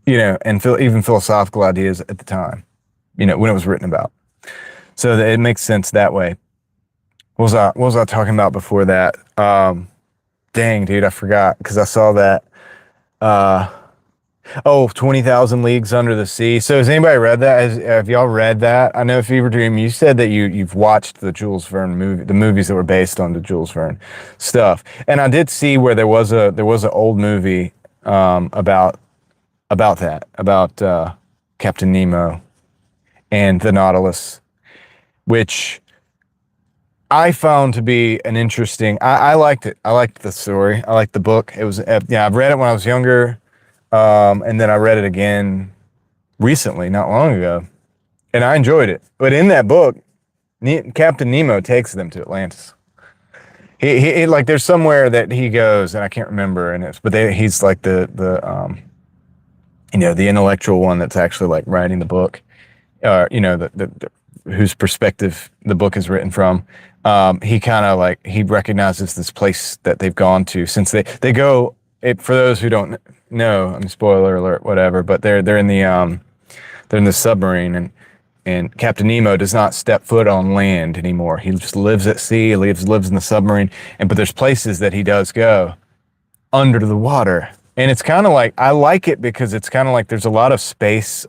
and even philosophical ideas at the time, when it was written about. So that it makes sense that way. What was I talking about before that? Dang, dude, I forgot because I saw that. 20,000 Leagues Under the Sea. So has anybody read that? Have y'all read that? I know Fever Dream, you said that you've watched the Jules Verne movie, the movies that were based on the Jules Verne stuff. And I did see where there was an old movie about Captain Nemo and the Nautilus, which I found to be an interesting. I liked it. I liked the story. I liked the book. It was I've read it when I was younger. And then I read it again recently, not long ago, and I enjoyed it. But in that book, Captain Nemo takes them to Atlantis. He like there's somewhere that he goes, and I can't remember, he's like the intellectual one that's actually like writing the book, whose perspective the book is written from. He kind of like he recognizes this place that they've gone to since they go. For those who don't know, I mean, spoiler alert, whatever. But they're in the submarine, and Captain Nemo does not step foot on land anymore. He just lives at sea, lives in the submarine. But there's places that he does go under the water, and it's kind of like I like it because it's kind of like there's a lot of space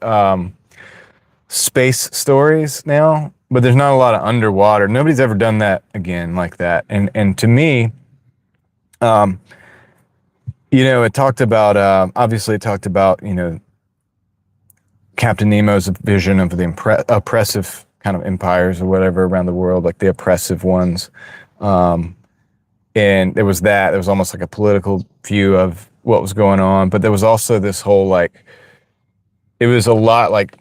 stories now, but there's not a lot of underwater. Nobody's ever done that again like that, and to me, it talked about, obviously it talked about, Captain Nemo's vision of the oppressive kind of empires or whatever around the world, like the oppressive ones. And there was almost like a political view of what was going on. But there was also this whole, it was a lot like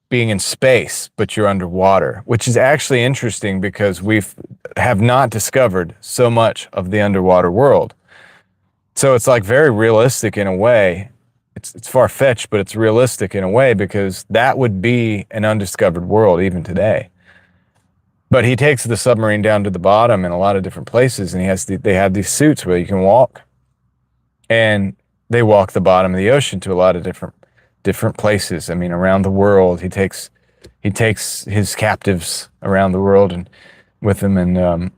being in space, but you're underwater, which is actually interesting because have not discovered so much of the underwater world. So it's like very realistic in a way. It's far-fetched, but it's realistic in a way because that would be an undiscovered world even today. But he takes the submarine down to the bottom in a lot of different places, and they have these suits where you can walk, and they walk the bottom of the ocean to a lot of different places. I mean, around the world. He takes his captives around the world and with him, and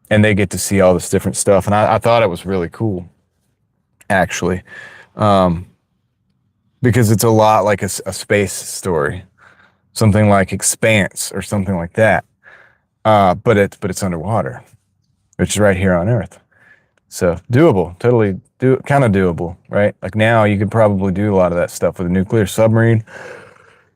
they get to see all this different stuff. And I thought it was really cool, actually, because it's a lot like a space story, something like Expanse or something like that. but it's underwater, which is right here on Earth. So doable, totally kind of doable, right? Like now you could probably do a lot of that stuff with a nuclear submarine.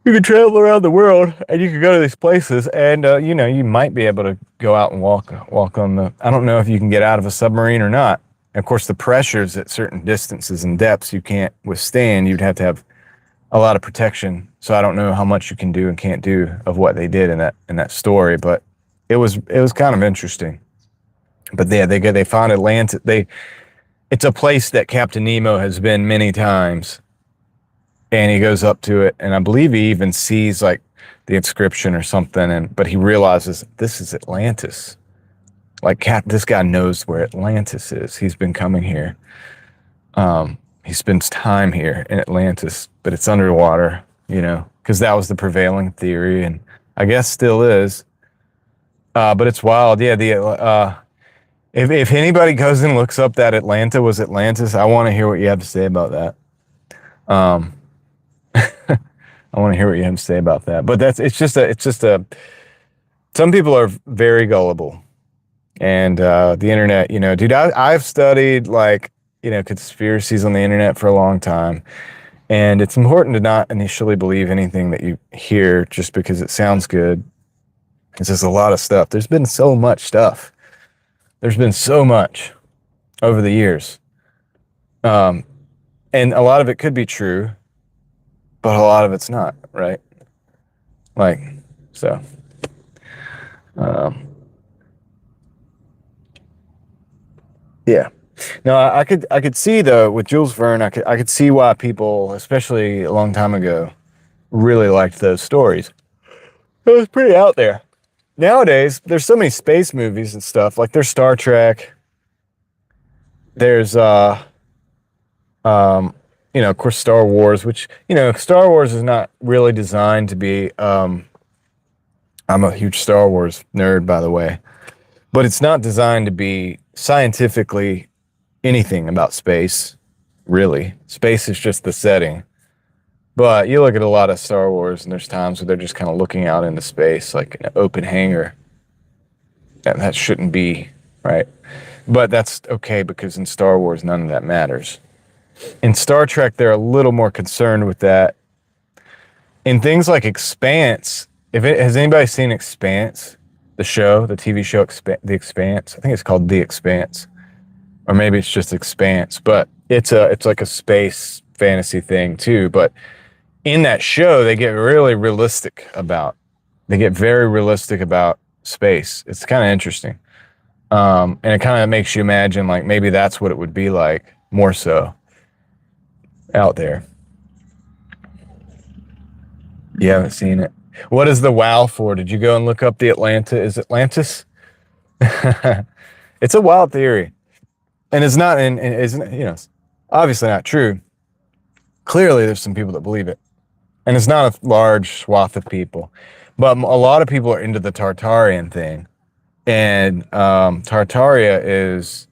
You could travel around the world and you could go to these places and, you might be able to go out and walk on I don't know if you can get out of a submarine or not. And of course, the pressures at certain distances and depths you can't withstand. You'd have to have a lot of protection. So I don't know how much you can do and can't do of what they did in that story, but it was kind of interesting. But yeah, they found Atlantis. It's a place that Captain Nemo has been many times. And he goes up to it, and I believe he even sees like the inscription or something, but he realizes this is Atlantis. Like this guy knows where Atlantis is. He's been coming here. He spends time here in Atlantis, but it's underwater, because that was the prevailing theory, and I guess still is. But it's wild. Yeah, if anybody goes and looks up that Atlanta was Atlantis, I want to hear what you have to say about that. I want to hear what you have to say about that. But it's just a. Some people are very gullible, and the internet, dude. I've studied conspiracies on the internet for a long time, and it's important to not initially believe anything that you hear just because it sounds good. It's just a lot of stuff. There's been so much stuff. There's been so much over the years, and a lot of it could be true. But a lot of it's not, right? So. Yeah. No, I could see though with Jules Verne, I could see why people, especially a long time ago, really liked those stories. It was pretty out there. Nowadays, there's so many space movies and stuff. Like there's Star Trek. There's of course, Star Wars, which, Star Wars is not really designed to be, I'm a huge Star Wars nerd, by the way, but it's not designed to be scientifically anything about space, really. Space is just the setting. But you look at a lot of Star Wars, and there's times where they're just kind of looking out into space, like an open hangar. And that shouldn't be, right? But that's okay, because in Star Wars, none of that matters. In Star Trek, they're a little more concerned with that. In things like Expanse, has anybody seen Expanse, the show, the TV show, The Expanse? I think it's called The Expanse, or maybe it's just Expanse. But it's like a space fantasy thing too. But in that show, they get very realistic about space. It's kind of interesting, and it kind of makes you imagine like maybe that's what it would be like more so out there. You haven't seen it. What is the wow for? Did you go and look up the Atlanta? Is Atlantis? It's a wild theory, and it's not. And isn't obviously not true. Clearly, there's some people that believe it, and it's not a large swath of people, but a lot of people are into the Tartarian thing, and Tartaria is,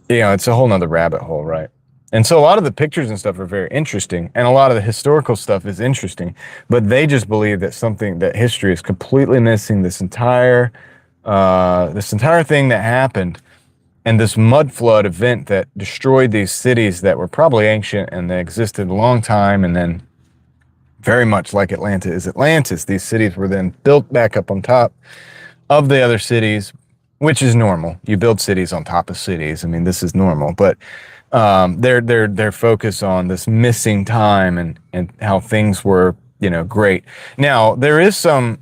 it's a whole nother rabbit hole, right? And so a lot of the pictures and stuff are very interesting, and a lot of the historical stuff is interesting, but they just believe that history is completely missing this entire thing that happened, and this mud flood event that destroyed these cities that were probably ancient and they existed a long time, and then very much like Atlanta is Atlantis, these cities were then built back up on top of the other cities, which is normal. You build cities on top of cities. I mean, this is normal, but their focus on this missing time and how things were, great. Now there is some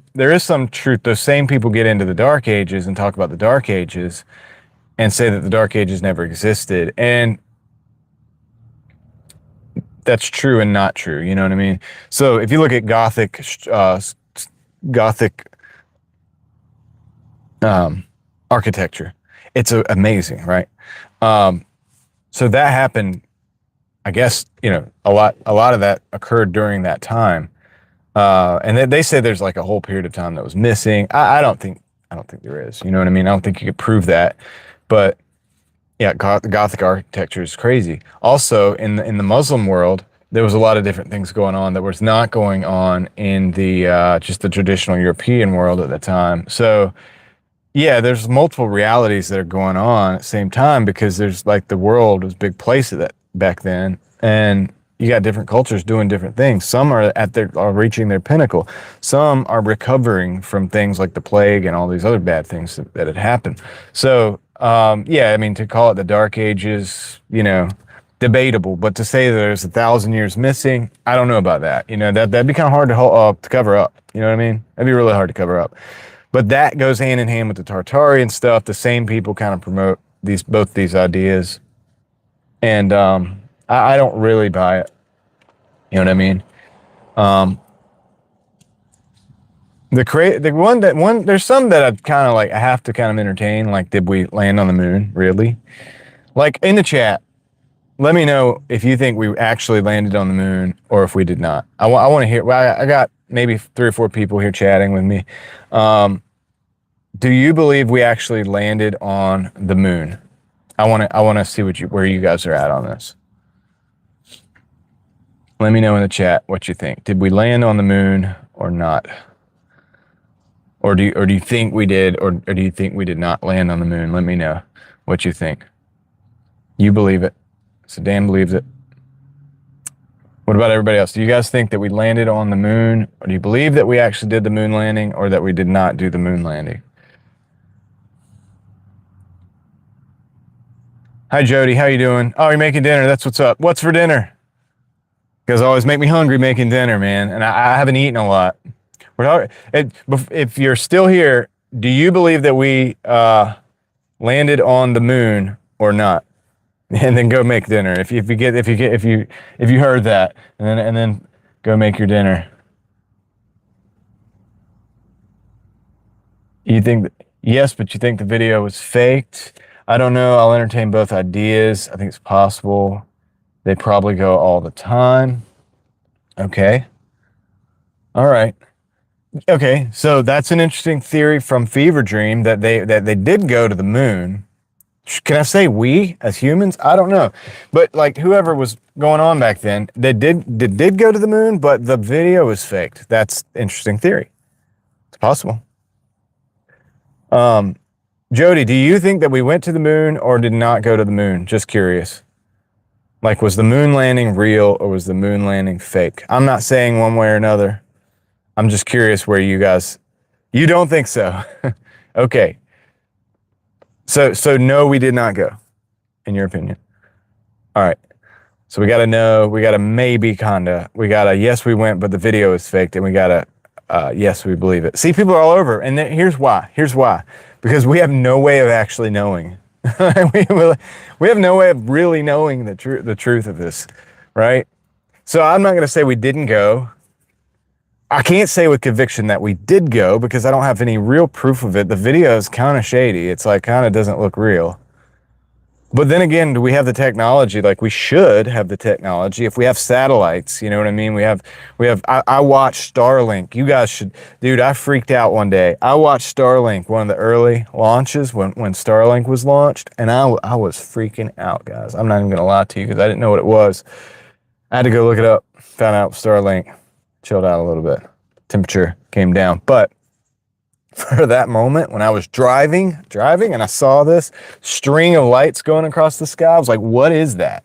truth. Those same people get into the Dark Ages and talk about the Dark Ages and say that the Dark Ages never existed, and that's true and not true. You know what I mean? So if you look at Gothic architecture, it's amazing, right? So that happened, I guess, a lot of that occurred during that time. And they say there's like a whole period of time that was missing. I don't think there is, you know what I mean? I don't think you could prove that, but yeah, Gothic architecture is crazy. Also in the Muslim world, there was a lot of different things going on that was not going on in the just the traditional European world at the time. So yeah, there's multiple realities that are going on at the same time, because there's like the world was a big place at that back then, and you got different cultures doing different things. Some are reaching their pinnacle. Some are recovering from things like the plague and all these other bad things that had happened. So yeah, I mean, to call it the Dark Ages, debatable. But to say that there's 1,000 years missing, I don't know about that. That'd be kind of hard to cover up. You know what I mean? That'd be really hard to cover up. But that goes hand in hand with the Tartarian stuff. The same people kind of promote both these ideas, and I don't really buy it. You know what I mean? There's some that I kind of like. I have to kind of entertain. Like, did we land on the moon? Really? Like, in the chat, let me know if you think we actually landed on the moon or if we did not. I want to hear. Well, I got maybe 3 or 4 people here chatting with me. Do you believe we actually landed on the moon? I want to see where you guys are at on this. Let me know in the chat what you think. Did we land on the moon or not? Or do you think we did, or do you think we did not land on the moon? Let me know what you think. You believe it. So Dan believes it. What about everybody else? Do you guys think that we landed on the moon, or do you believe that we actually did the moon landing, or that we did not do the moon landing? Hi, Jody. How you doing? Oh, you're making dinner. That's what's up. What's for dinner? You guys always make me hungry making dinner, man. And I haven't eaten a lot. If you're still here, do you believe that we landed on the moon or not? And then go make dinner. If you heard that, and then go make your dinner. You think yes, but you think the video was faked? I don't know. I'll entertain both ideas. I think it's possible. They probably go all the time. Okay. All right. Okay. So that's an interesting theory from Fever Dream that they did go to the moon. Can I say we as humans? I don't know. But like whoever was going on back then, they did go to the moon, but the video was faked. That's interesting theory. It's possible. Jody, do you think that we went to the moon or did not go to the moon? Just curious. Like, was the moon landing real or was the moon landing fake? I'm not saying one way or another. I'm just curious where you don't think so. Okay. So no, we did not go, in your opinion. All right. So we got to know, we got to maybe kinda, we got to, yes, we went, but the video is faked, and we got to, yes, we believe it. See, people are all over. And here's why. Because we have no way of actually knowing. we have no way of really knowing the truth of this, right? So I'm not going to say we didn't go. I can't say with conviction that we did go because I don't have any real proof of it. The video is kind of shady. It's like kind of doesn't look real. But then again, do we have the technology? Like, we should have the technology if we have satellites. You know what I mean? I watched Starlink. You guys should, dude, I freaked out one day. I watched Starlink, one of the early launches when Starlink was launched, and I was freaking out, guys. I'm not even going to lie to you because I didn't know what it was. I had to go look it up, found out Starlink, chilled out a little bit. Temperature came down. But for that moment when I was driving and I saw this string of lights going across the sky, I was like, what is that?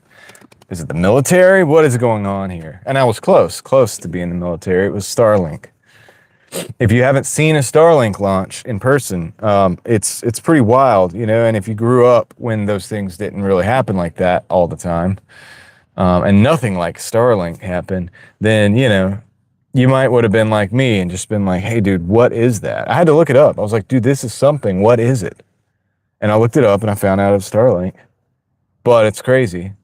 Is it the military? What is going on here? And I was close to being the military. It was Starlink. If you haven't seen a Starlink launch in person, it's pretty wild, you know, and if you grew up when those things didn't really happen like that all the time, and nothing like Starlink happened, then, you know, you might would have been like me and just been like, hey, dude, what is that? I had to look it up. I was like, dude, this is something. What is it? And I looked it up and I found out it was Starlink. But it's crazy.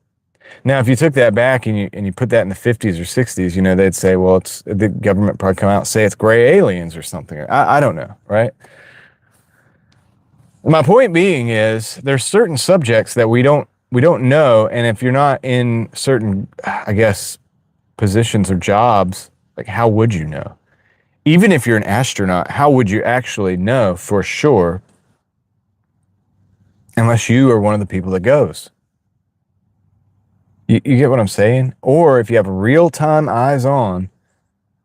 Now, if you took that back and you put that in the 50s or 60s, you know, they'd say, well, it's the government probably come out and say it's gray aliens or something. I don't know, right? My point being is there's certain subjects that we don't know. And if you're not in certain, I guess, positions or jobs, like, how would you know? Even if you're an astronaut, how would you actually know for sure unless you are one of the people that goes? You get what I'm saying? Or if you have real-time eyes on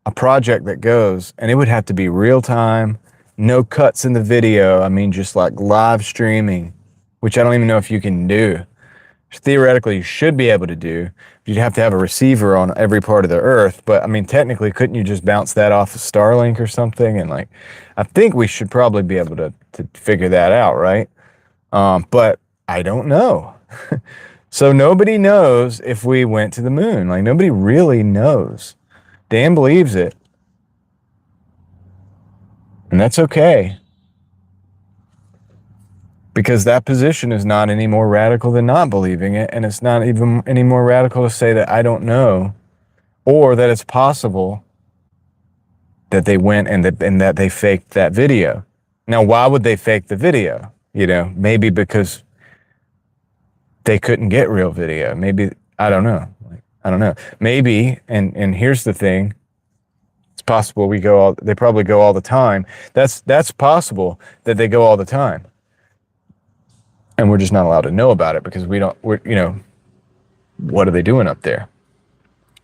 a project that goes, and it would have to be real-time, no cuts in the video. I mean, just like live streaming, which I don't even know if you can do. Theoretically, you should be able to do. You'd have to have a receiver on every part of the earth. But I mean, technically, couldn't you just bounce that off of Starlink or something? And like, I think we should probably be able to figure that out, right? But I don't know. So nobody knows if we went to the moon. Like, nobody really knows. Dan believes it. And that's okay. Because that position is not any more radical than not believing it. And it's not even any more radical to say that I don't know, or that it's possible that they went and that they faked that video. Now, why would they fake the video? You know, maybe because they couldn't get real video. Maybe, I don't know. I don't know. Maybe, and here's the thing. It's possible they probably go all the time. That's possible that they go all the time. And we're just not allowed to know about it because what are they doing up there?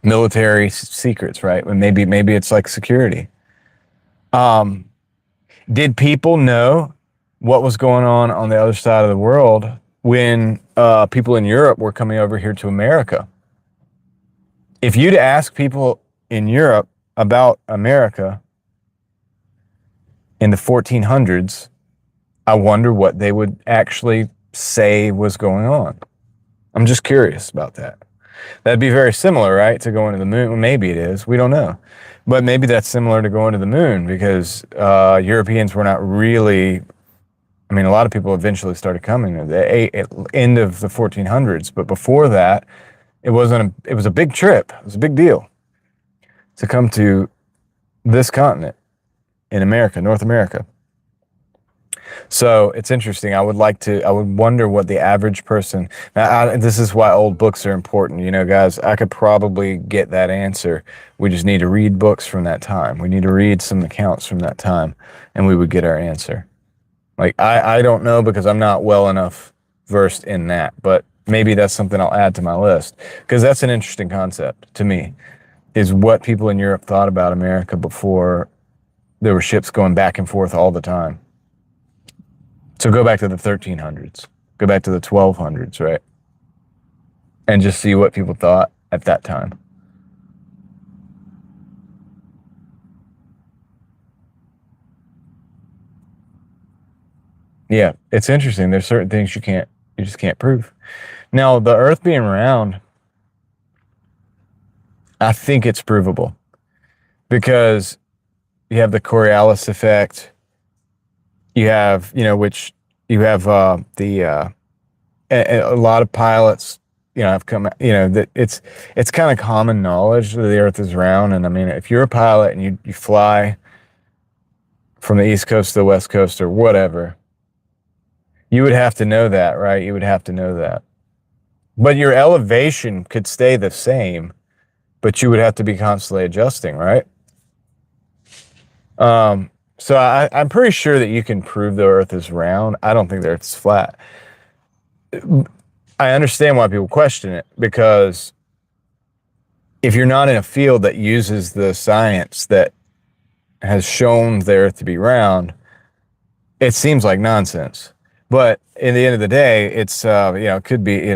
Military secrets, right? And maybe it's like security. Did people know what was going on the other side of the world when people in Europe were coming over here to America? If you'd ask people in Europe about America in the 1400s, I wonder what they would actually say was going on. I'm just curious about that. That'd be very similar, right, to going to the moon. Well, maybe it is. We don't know. But maybe that's similar to going to the moon because Europeans were not really, I mean, a lot of people eventually started coming at the end of the 1400s. But before that, it was a big trip. It was a big deal to come to this continent in America, North America. So it's interesting. I would wonder what the average person, this is why old books are important. You know, guys, I could probably get that answer. We just need to read books from that time. We need to read some accounts from that time and we would get our answer. Like, I don't know because I'm not well enough versed in that, but maybe that's something I'll add to my list because that's an interesting concept to me, is what people in Europe thought about America before there were ships going back and forth all the time. So go back to the 1300s, go back to the 1200s, right? And just see what people thought at that time. Yeah, it's interesting. There's certain things you just can't prove. Now, the Earth being round, I think it's provable because you have the Coriolis effect. You have, which you have a lot of pilots, have come, that it's kind of common knowledge that the Earth is round. And I mean, if you're a pilot and you fly from the East Coast to the West Coast or whatever, you would have to know that, right? You would have to know that. But your elevation could stay the same, but you would have to be constantly adjusting, right? So I'm pretty sure that you can prove the Earth is round. I don't think the Earth is flat. I understand why people question it, because if you're not in a field that uses the science that has shown the Earth to be round, it seems like nonsense. But in the end of the day, it's, it could be,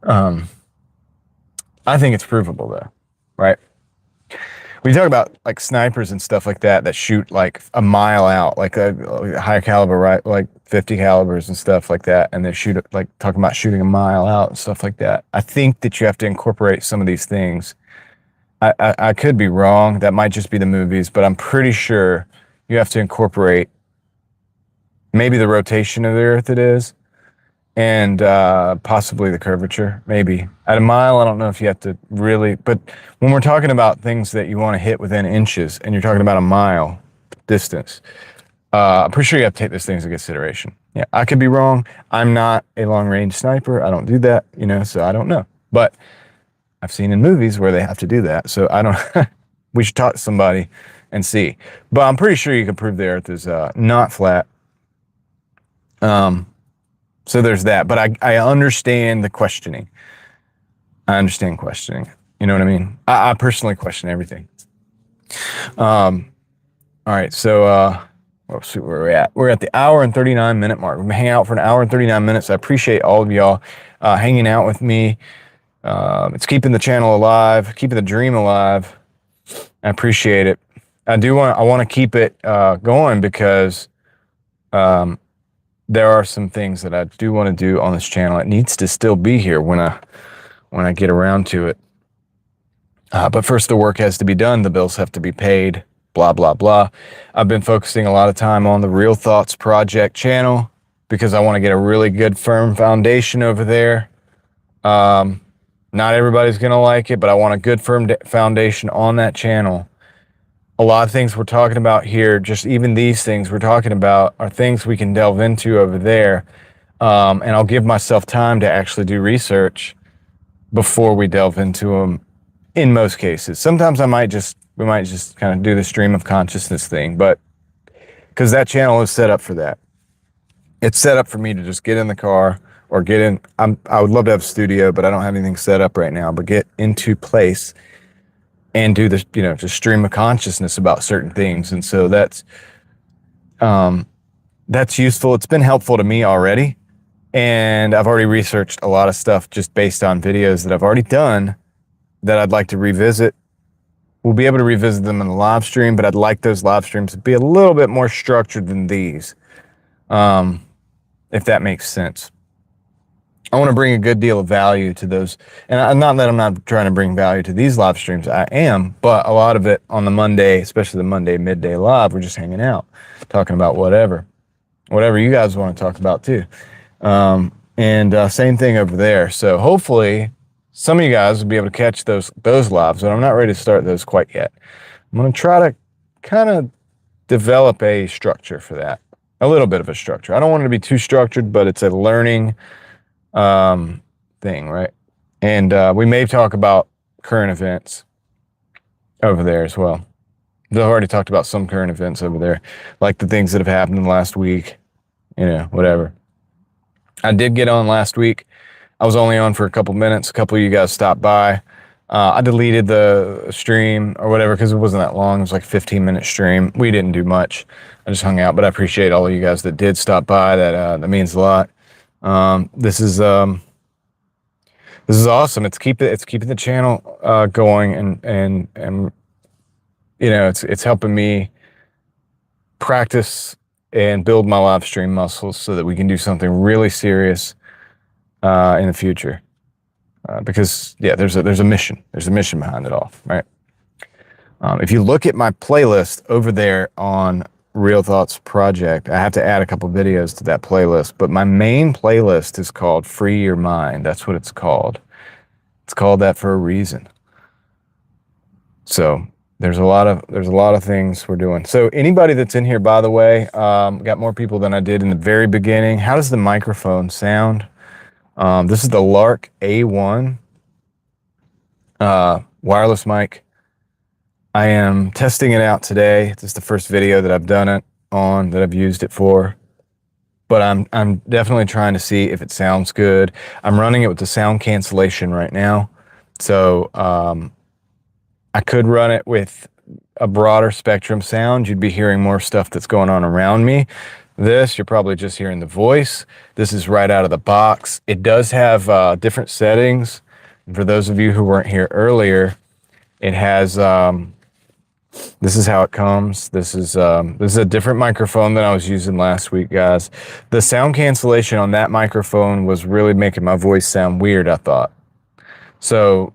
I think it's provable though, right? We talk about like snipers and stuff like that shoot like a mile out, like a high caliber, right? Like 50 calibers and stuff like that. And they shoot, like talking about shooting a mile out and stuff like that. I think that you have to incorporate some of these things. I could be wrong. That might just be the movies, but I'm pretty sure you have to incorporate maybe the rotation of the Earth it is, and possibly the curvature, maybe. At a mile, I don't know if you have to really, but when we're talking about things that you want to hit within inches, and you're talking about a mile distance, I'm pretty sure you have to take those things into consideration. Yeah, I could be wrong. I'm not a long-range sniper. I don't do that, so I don't know. But I've seen in movies where they have to do that, so I don't, we should talk to somebody and see. But I'm pretty sure you can prove the Earth is not flat. So there's that. But I understand the questioning. I understand questioning. You know what I mean? I personally question everything. All right, so let's see where we're at. We're at the hour and 39 minute mark. We've been hanging out for an hour and 39 minutes. I appreciate all of y'all hanging out with me. It's keeping the channel alive, keeping the dream alive. I appreciate it. I want to keep it going because there are some things that I do want to do on this channel. It needs to still be here when I get around to it. But first, the work has to be done. The bills have to be paid. Blah, blah, blah. I've been focusing a lot of time on the Real Thoughts Project channel because I want to get a really good, firm foundation over there. Not everybody's going to like it, but I want a good, firm foundation on that channel. A lot of things we're talking about here, just even these things we're talking about, are things we can delve into over there. And I'll give myself time to actually do research before we delve into them in most cases. Sometimes we might just kind of do the stream of consciousness thing, but because that channel is set up for that. It's set up for me to just get in the car or get in. I would love to have a studio, but I don't have anything set up right now, but get into place and do this, just stream of consciousness about certain things. And so that's useful. It's been helpful to me already. And I've already researched a lot of stuff just based on videos that I've already done that I'd like to revisit. We'll be able to revisit them in the live stream, but I'd like those live streams to be a little bit more structured than these, if that makes sense. I want to bring a good deal of value to those. And not that I'm not trying to bring value to these live streams. I am, but a lot of it on the Monday, especially the Monday midday live, we're just hanging out, talking about whatever you guys want to talk about too. Same thing over there. So hopefully some of you guys will be able to catch those lives, but I'm not ready to start those quite yet. I'm going to try to kind of develop a structure for that, a little bit of a structure. I don't want it to be too structured, but it's a learning thing, right? And we may talk about current events over there as well. I've already talked about some current events over there, like the things that have happened in the last week, whatever. I did get on last week. I was only on for a couple minutes. A couple of you guys stopped by. I deleted the stream or whatever because it wasn't that long. It was like a 15-minute stream. We didn't do much. I just hung out, but I appreciate all of you guys that did stop by. That means a lot. This is awesome. It's keeping the channel going, and it's helping me practice and build my live stream muscles so that we can do something really serious in the future. Because there's a mission. There's a mission behind it all, right? If you look at my playlist over there on Real Thoughts Project, I have to add a couple videos to that playlist, but my main playlist is called Free Your Mind. That's what it's called. It's called that for a reason. So there's a lot of things we're doing. So anybody that's in here, by the way, got more people than I did in the very beginning. How does the microphone sound? This is the Lark A1 wireless mic. I am testing it out today. This is the first video that I've done it on, that I've used it for. But I'm definitely trying to see if it sounds good. I'm running it with the sound cancellation right now. So I could run it with a broader spectrum sound. You'd be hearing more stuff that's going on around me. This, you're probably just hearing the voice. This is right out of the box. It does have different settings. And for those of you who weren't here earlier, it has, this is how it comes. This is a different microphone than I was using last week, guys. The sound cancellation on that microphone was really making my voice sound weird, I thought. So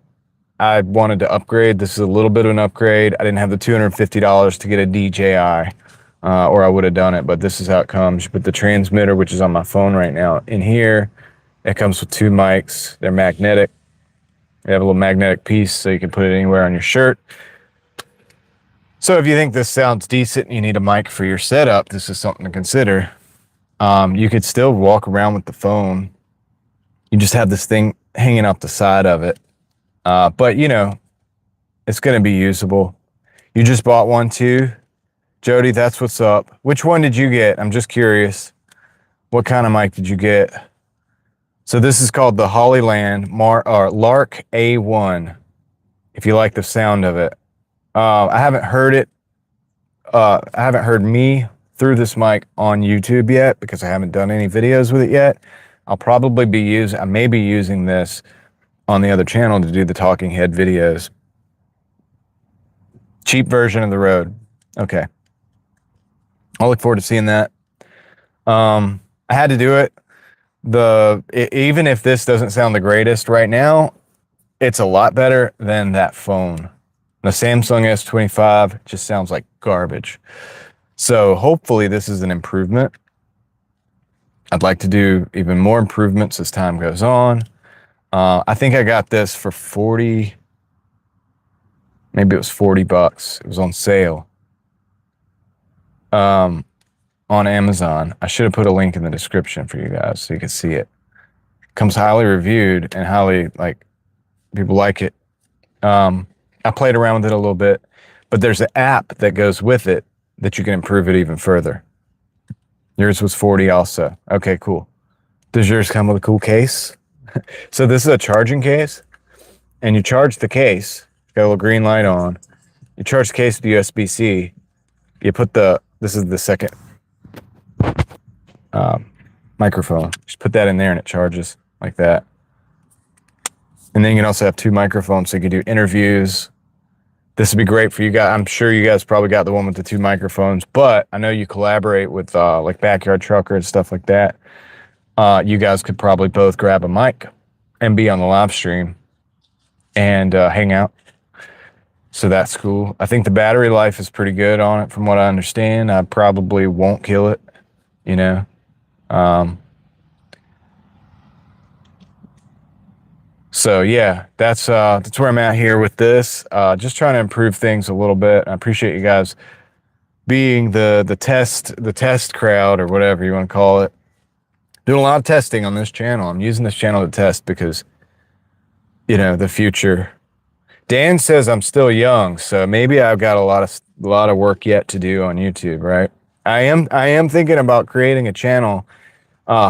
I wanted to upgrade. This is a little bit of an upgrade. I didn't have the $250 to get a DJI. Or I would have done it, but this is how it comes. You put the transmitter, which is on my phone right now, in here. It comes with two mics. They're magnetic. They have a little magnetic piece, so you can put it anywhere on your shirt. So if you think this sounds decent and you need a mic for your setup, this is something to consider. You could still walk around with the phone. You just have this thing hanging off the side of it. But, it's going to be usable. You just bought one too? Jody, that's what's up. Which one did you get? I'm just curious. What kind of mic did you get? So this is called the Hollyland Lark A1. If you like the sound of it, I haven't heard it. I haven't heard me through this mic on YouTube yet because I haven't done any videos with it yet. I'll probably be I may be using this on the other channel to do the talking head videos. Cheap version of the Rode. Okay. I'll look forward to seeing that. I had to do it. Even if this doesn't sound the greatest right now, it's a lot better than that phone. The Samsung S25 just sounds like garbage. So hopefully this is an improvement. I'd like to do even more improvements as time goes on. I think I got this for 40, maybe it was $40. It was on sale on Amazon. I should have put a link in the description for you guys so you can see it. Comes highly reviewed and highly, like, people like it. I played around with it a little bit, but there's an app that goes with it that you can improve it even further. Yours was 40 also. Okay, cool. Does yours come with a cool case? So this is a charging case, and you charge the case. Got a little green light on. You charge the case with USB-C. You put this is the second microphone. Just put that in there and it charges like that. And then you can also have two microphones so you can do interviews. This would be great for you guys. I'm sure you guys probably got the one with the two microphones, but I know you collaborate with like Backyard Trucker and stuff like that. You guys could probably both grab a mic and be on the live stream and hang out. So that's cool. I think the battery life is pretty good on it from what I understand. I probably won't kill it, you know. So yeah, that's where I'm at here with this. Just trying to improve things a little bit. I appreciate you guys being the test crowd or whatever you want to call it. Doing a lot of testing on this channel. I'm using this channel to test because, you know, the future. Dan says I'm still young, so maybe I've got a lot of work yet to do on YouTube, right? I am thinking about creating a channel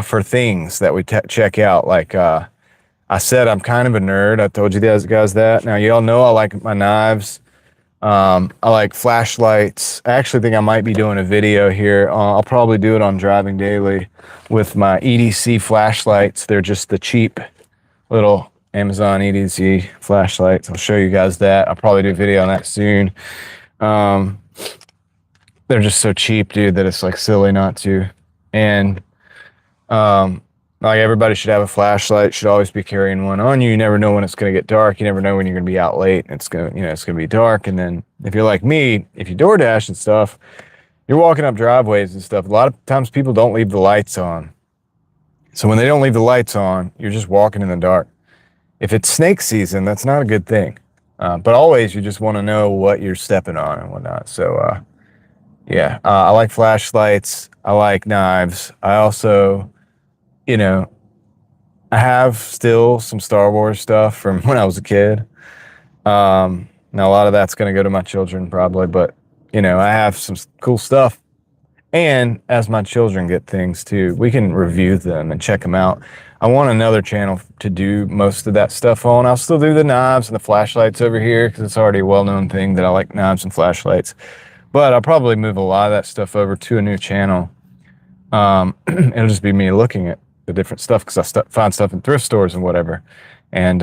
for things that we check out. Like I said, I'm kind of a nerd. I told you guys that. Now you all know I like my knives. I like flashlights. I actually think I might be doing a video here. I'll probably do it on Driving Daily with my EDC flashlights. They're just the cheap little Amazon EDC flashlights. I'll show you guys that. I'll probably do a video on that soon. They're just so cheap, dude, that it's like silly not to. And like everybody should have a flashlight, should always be carrying one on you. You never know when it's going to get dark. You never know when you're going to be out late and it's going to be dark. And then if you're like me, if you DoorDash and stuff, you're walking up driveways and stuff. A lot of times people don't leave the lights on. So when they don't leave the lights on, you're just walking in the dark. If it's snake season, that's not a good thing. But always you just want to know what you're stepping on and whatnot. So yeah, I like flashlights. I like knives. I also, you know, I have still some Star Wars stuff from when I was a kid. Now a lot of that's going to go to my children probably, but you know, I have some cool stuff. And as my children get things too, we can review them and check them out. I want another channel to do most of that stuff on. I'll still do the knives and the flashlights over here because it's already a well-known thing that I like knives and flashlights. But I'll probably move a lot of that stuff over to a new channel. It'll just be me looking at the different stuff because I find stuff in thrift stores and whatever. And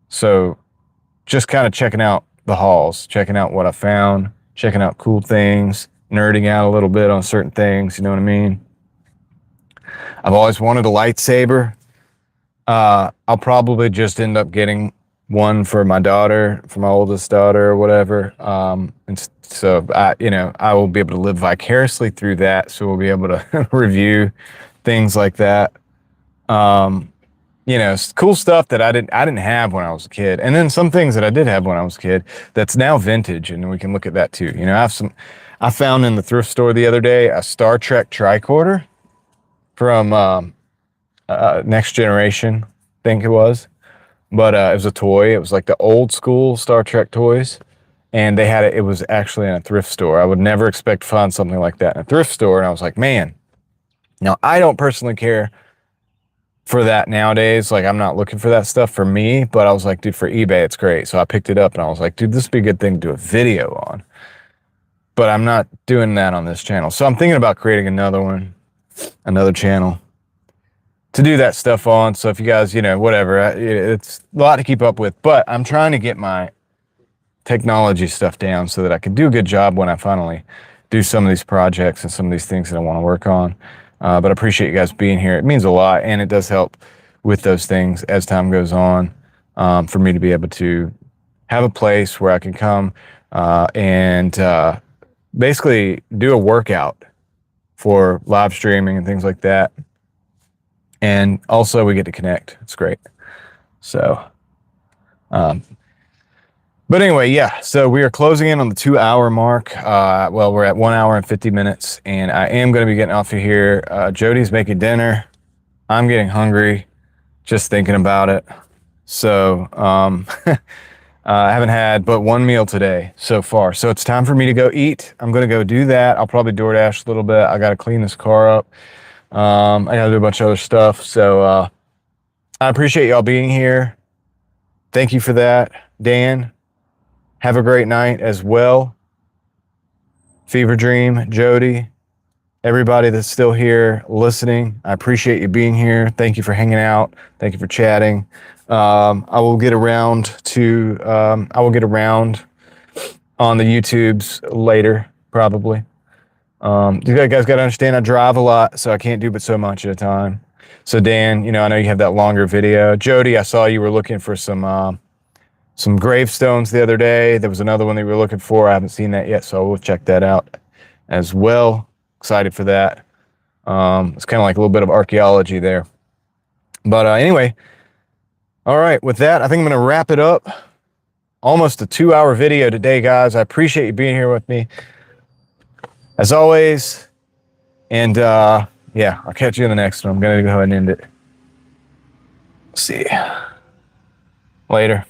so just kind of checking out the hauls, checking out what I found, checking out cool things, nerding out a little bit on certain things, you know what I mean? I've always wanted a lightsaber. I'll probably just end up getting one for my daughter, for my oldest daughter or whatever. And so I will be able to live vicariously through that. So we'll be able to review things like that. You know, cool stuff that I didn't have when I was a kid. And then some things that I did have when I was a kid that's now vintage, and we can look at that too. You know, I found in the thrift store the other day a Star Trek tricorder from Next Generation, I think it was. But it was a toy. It was like the old school Star Trek toys. And they had it. It was actually in a thrift store. I would never expect to find something like that in a thrift store. And I was like, man, now I don't personally care for that nowadays. Like, I'm not looking for that stuff for me, but I was like, dude, for eBay, it's great. So I picked it up and I was like, dude, this would be a good thing to do a video on. But I'm not doing that on this channel. So I'm thinking about creating another one, another channel to do that stuff on. So if you guys, you know, whatever, it's a lot to keep up with, but I'm trying to get my technology stuff down so that I can do a good job when I finally do some of these projects and some of these things that I want to work on. But I appreciate you guys being here. It means a lot, and it does help with those things as time goes on, for me to be able to have a place where I can come and basically do a workout for live streaming and things like that. And also we get to connect. It's great. So, but anyway, yeah, so we are closing in on the 2-hour mark. Well, we're at 1 hour and 50 minutes, and I am going to be getting off of here. Jody's making dinner. I'm getting hungry just thinking about it. So I haven't had but one meal today so far. So it's time for me to go eat. I'm going to go do that. I'll probably DoorDash a little bit. I got to clean this car up. I got to do a bunch of other stuff. So I appreciate y'all being here. Thank you for that, Dan. Have a great night as well. Fever Dream, Jody, everybody that's still here listening, I appreciate you being here. Thank you for hanging out. Thank you for chatting. I will get around on the YouTubes later, probably. You guys got to understand, I drive a lot, so I can't do but so much at a time. So Dan, you know, I know you have that longer video. Jody, I saw you were looking for some gravestones the other day. There was another one that we were looking for. I haven't seen that yet, so we'll check that out as well. Excited for that. It's kind of like a little bit of archaeology there. But anyway, all right, with that, I think I'm going to wrap it up. Almost a 2-hour video today, guys. I appreciate you being here with me, as always. And yeah, I'll catch you in the next one. I'm going to go ahead and end it. See ya. Later.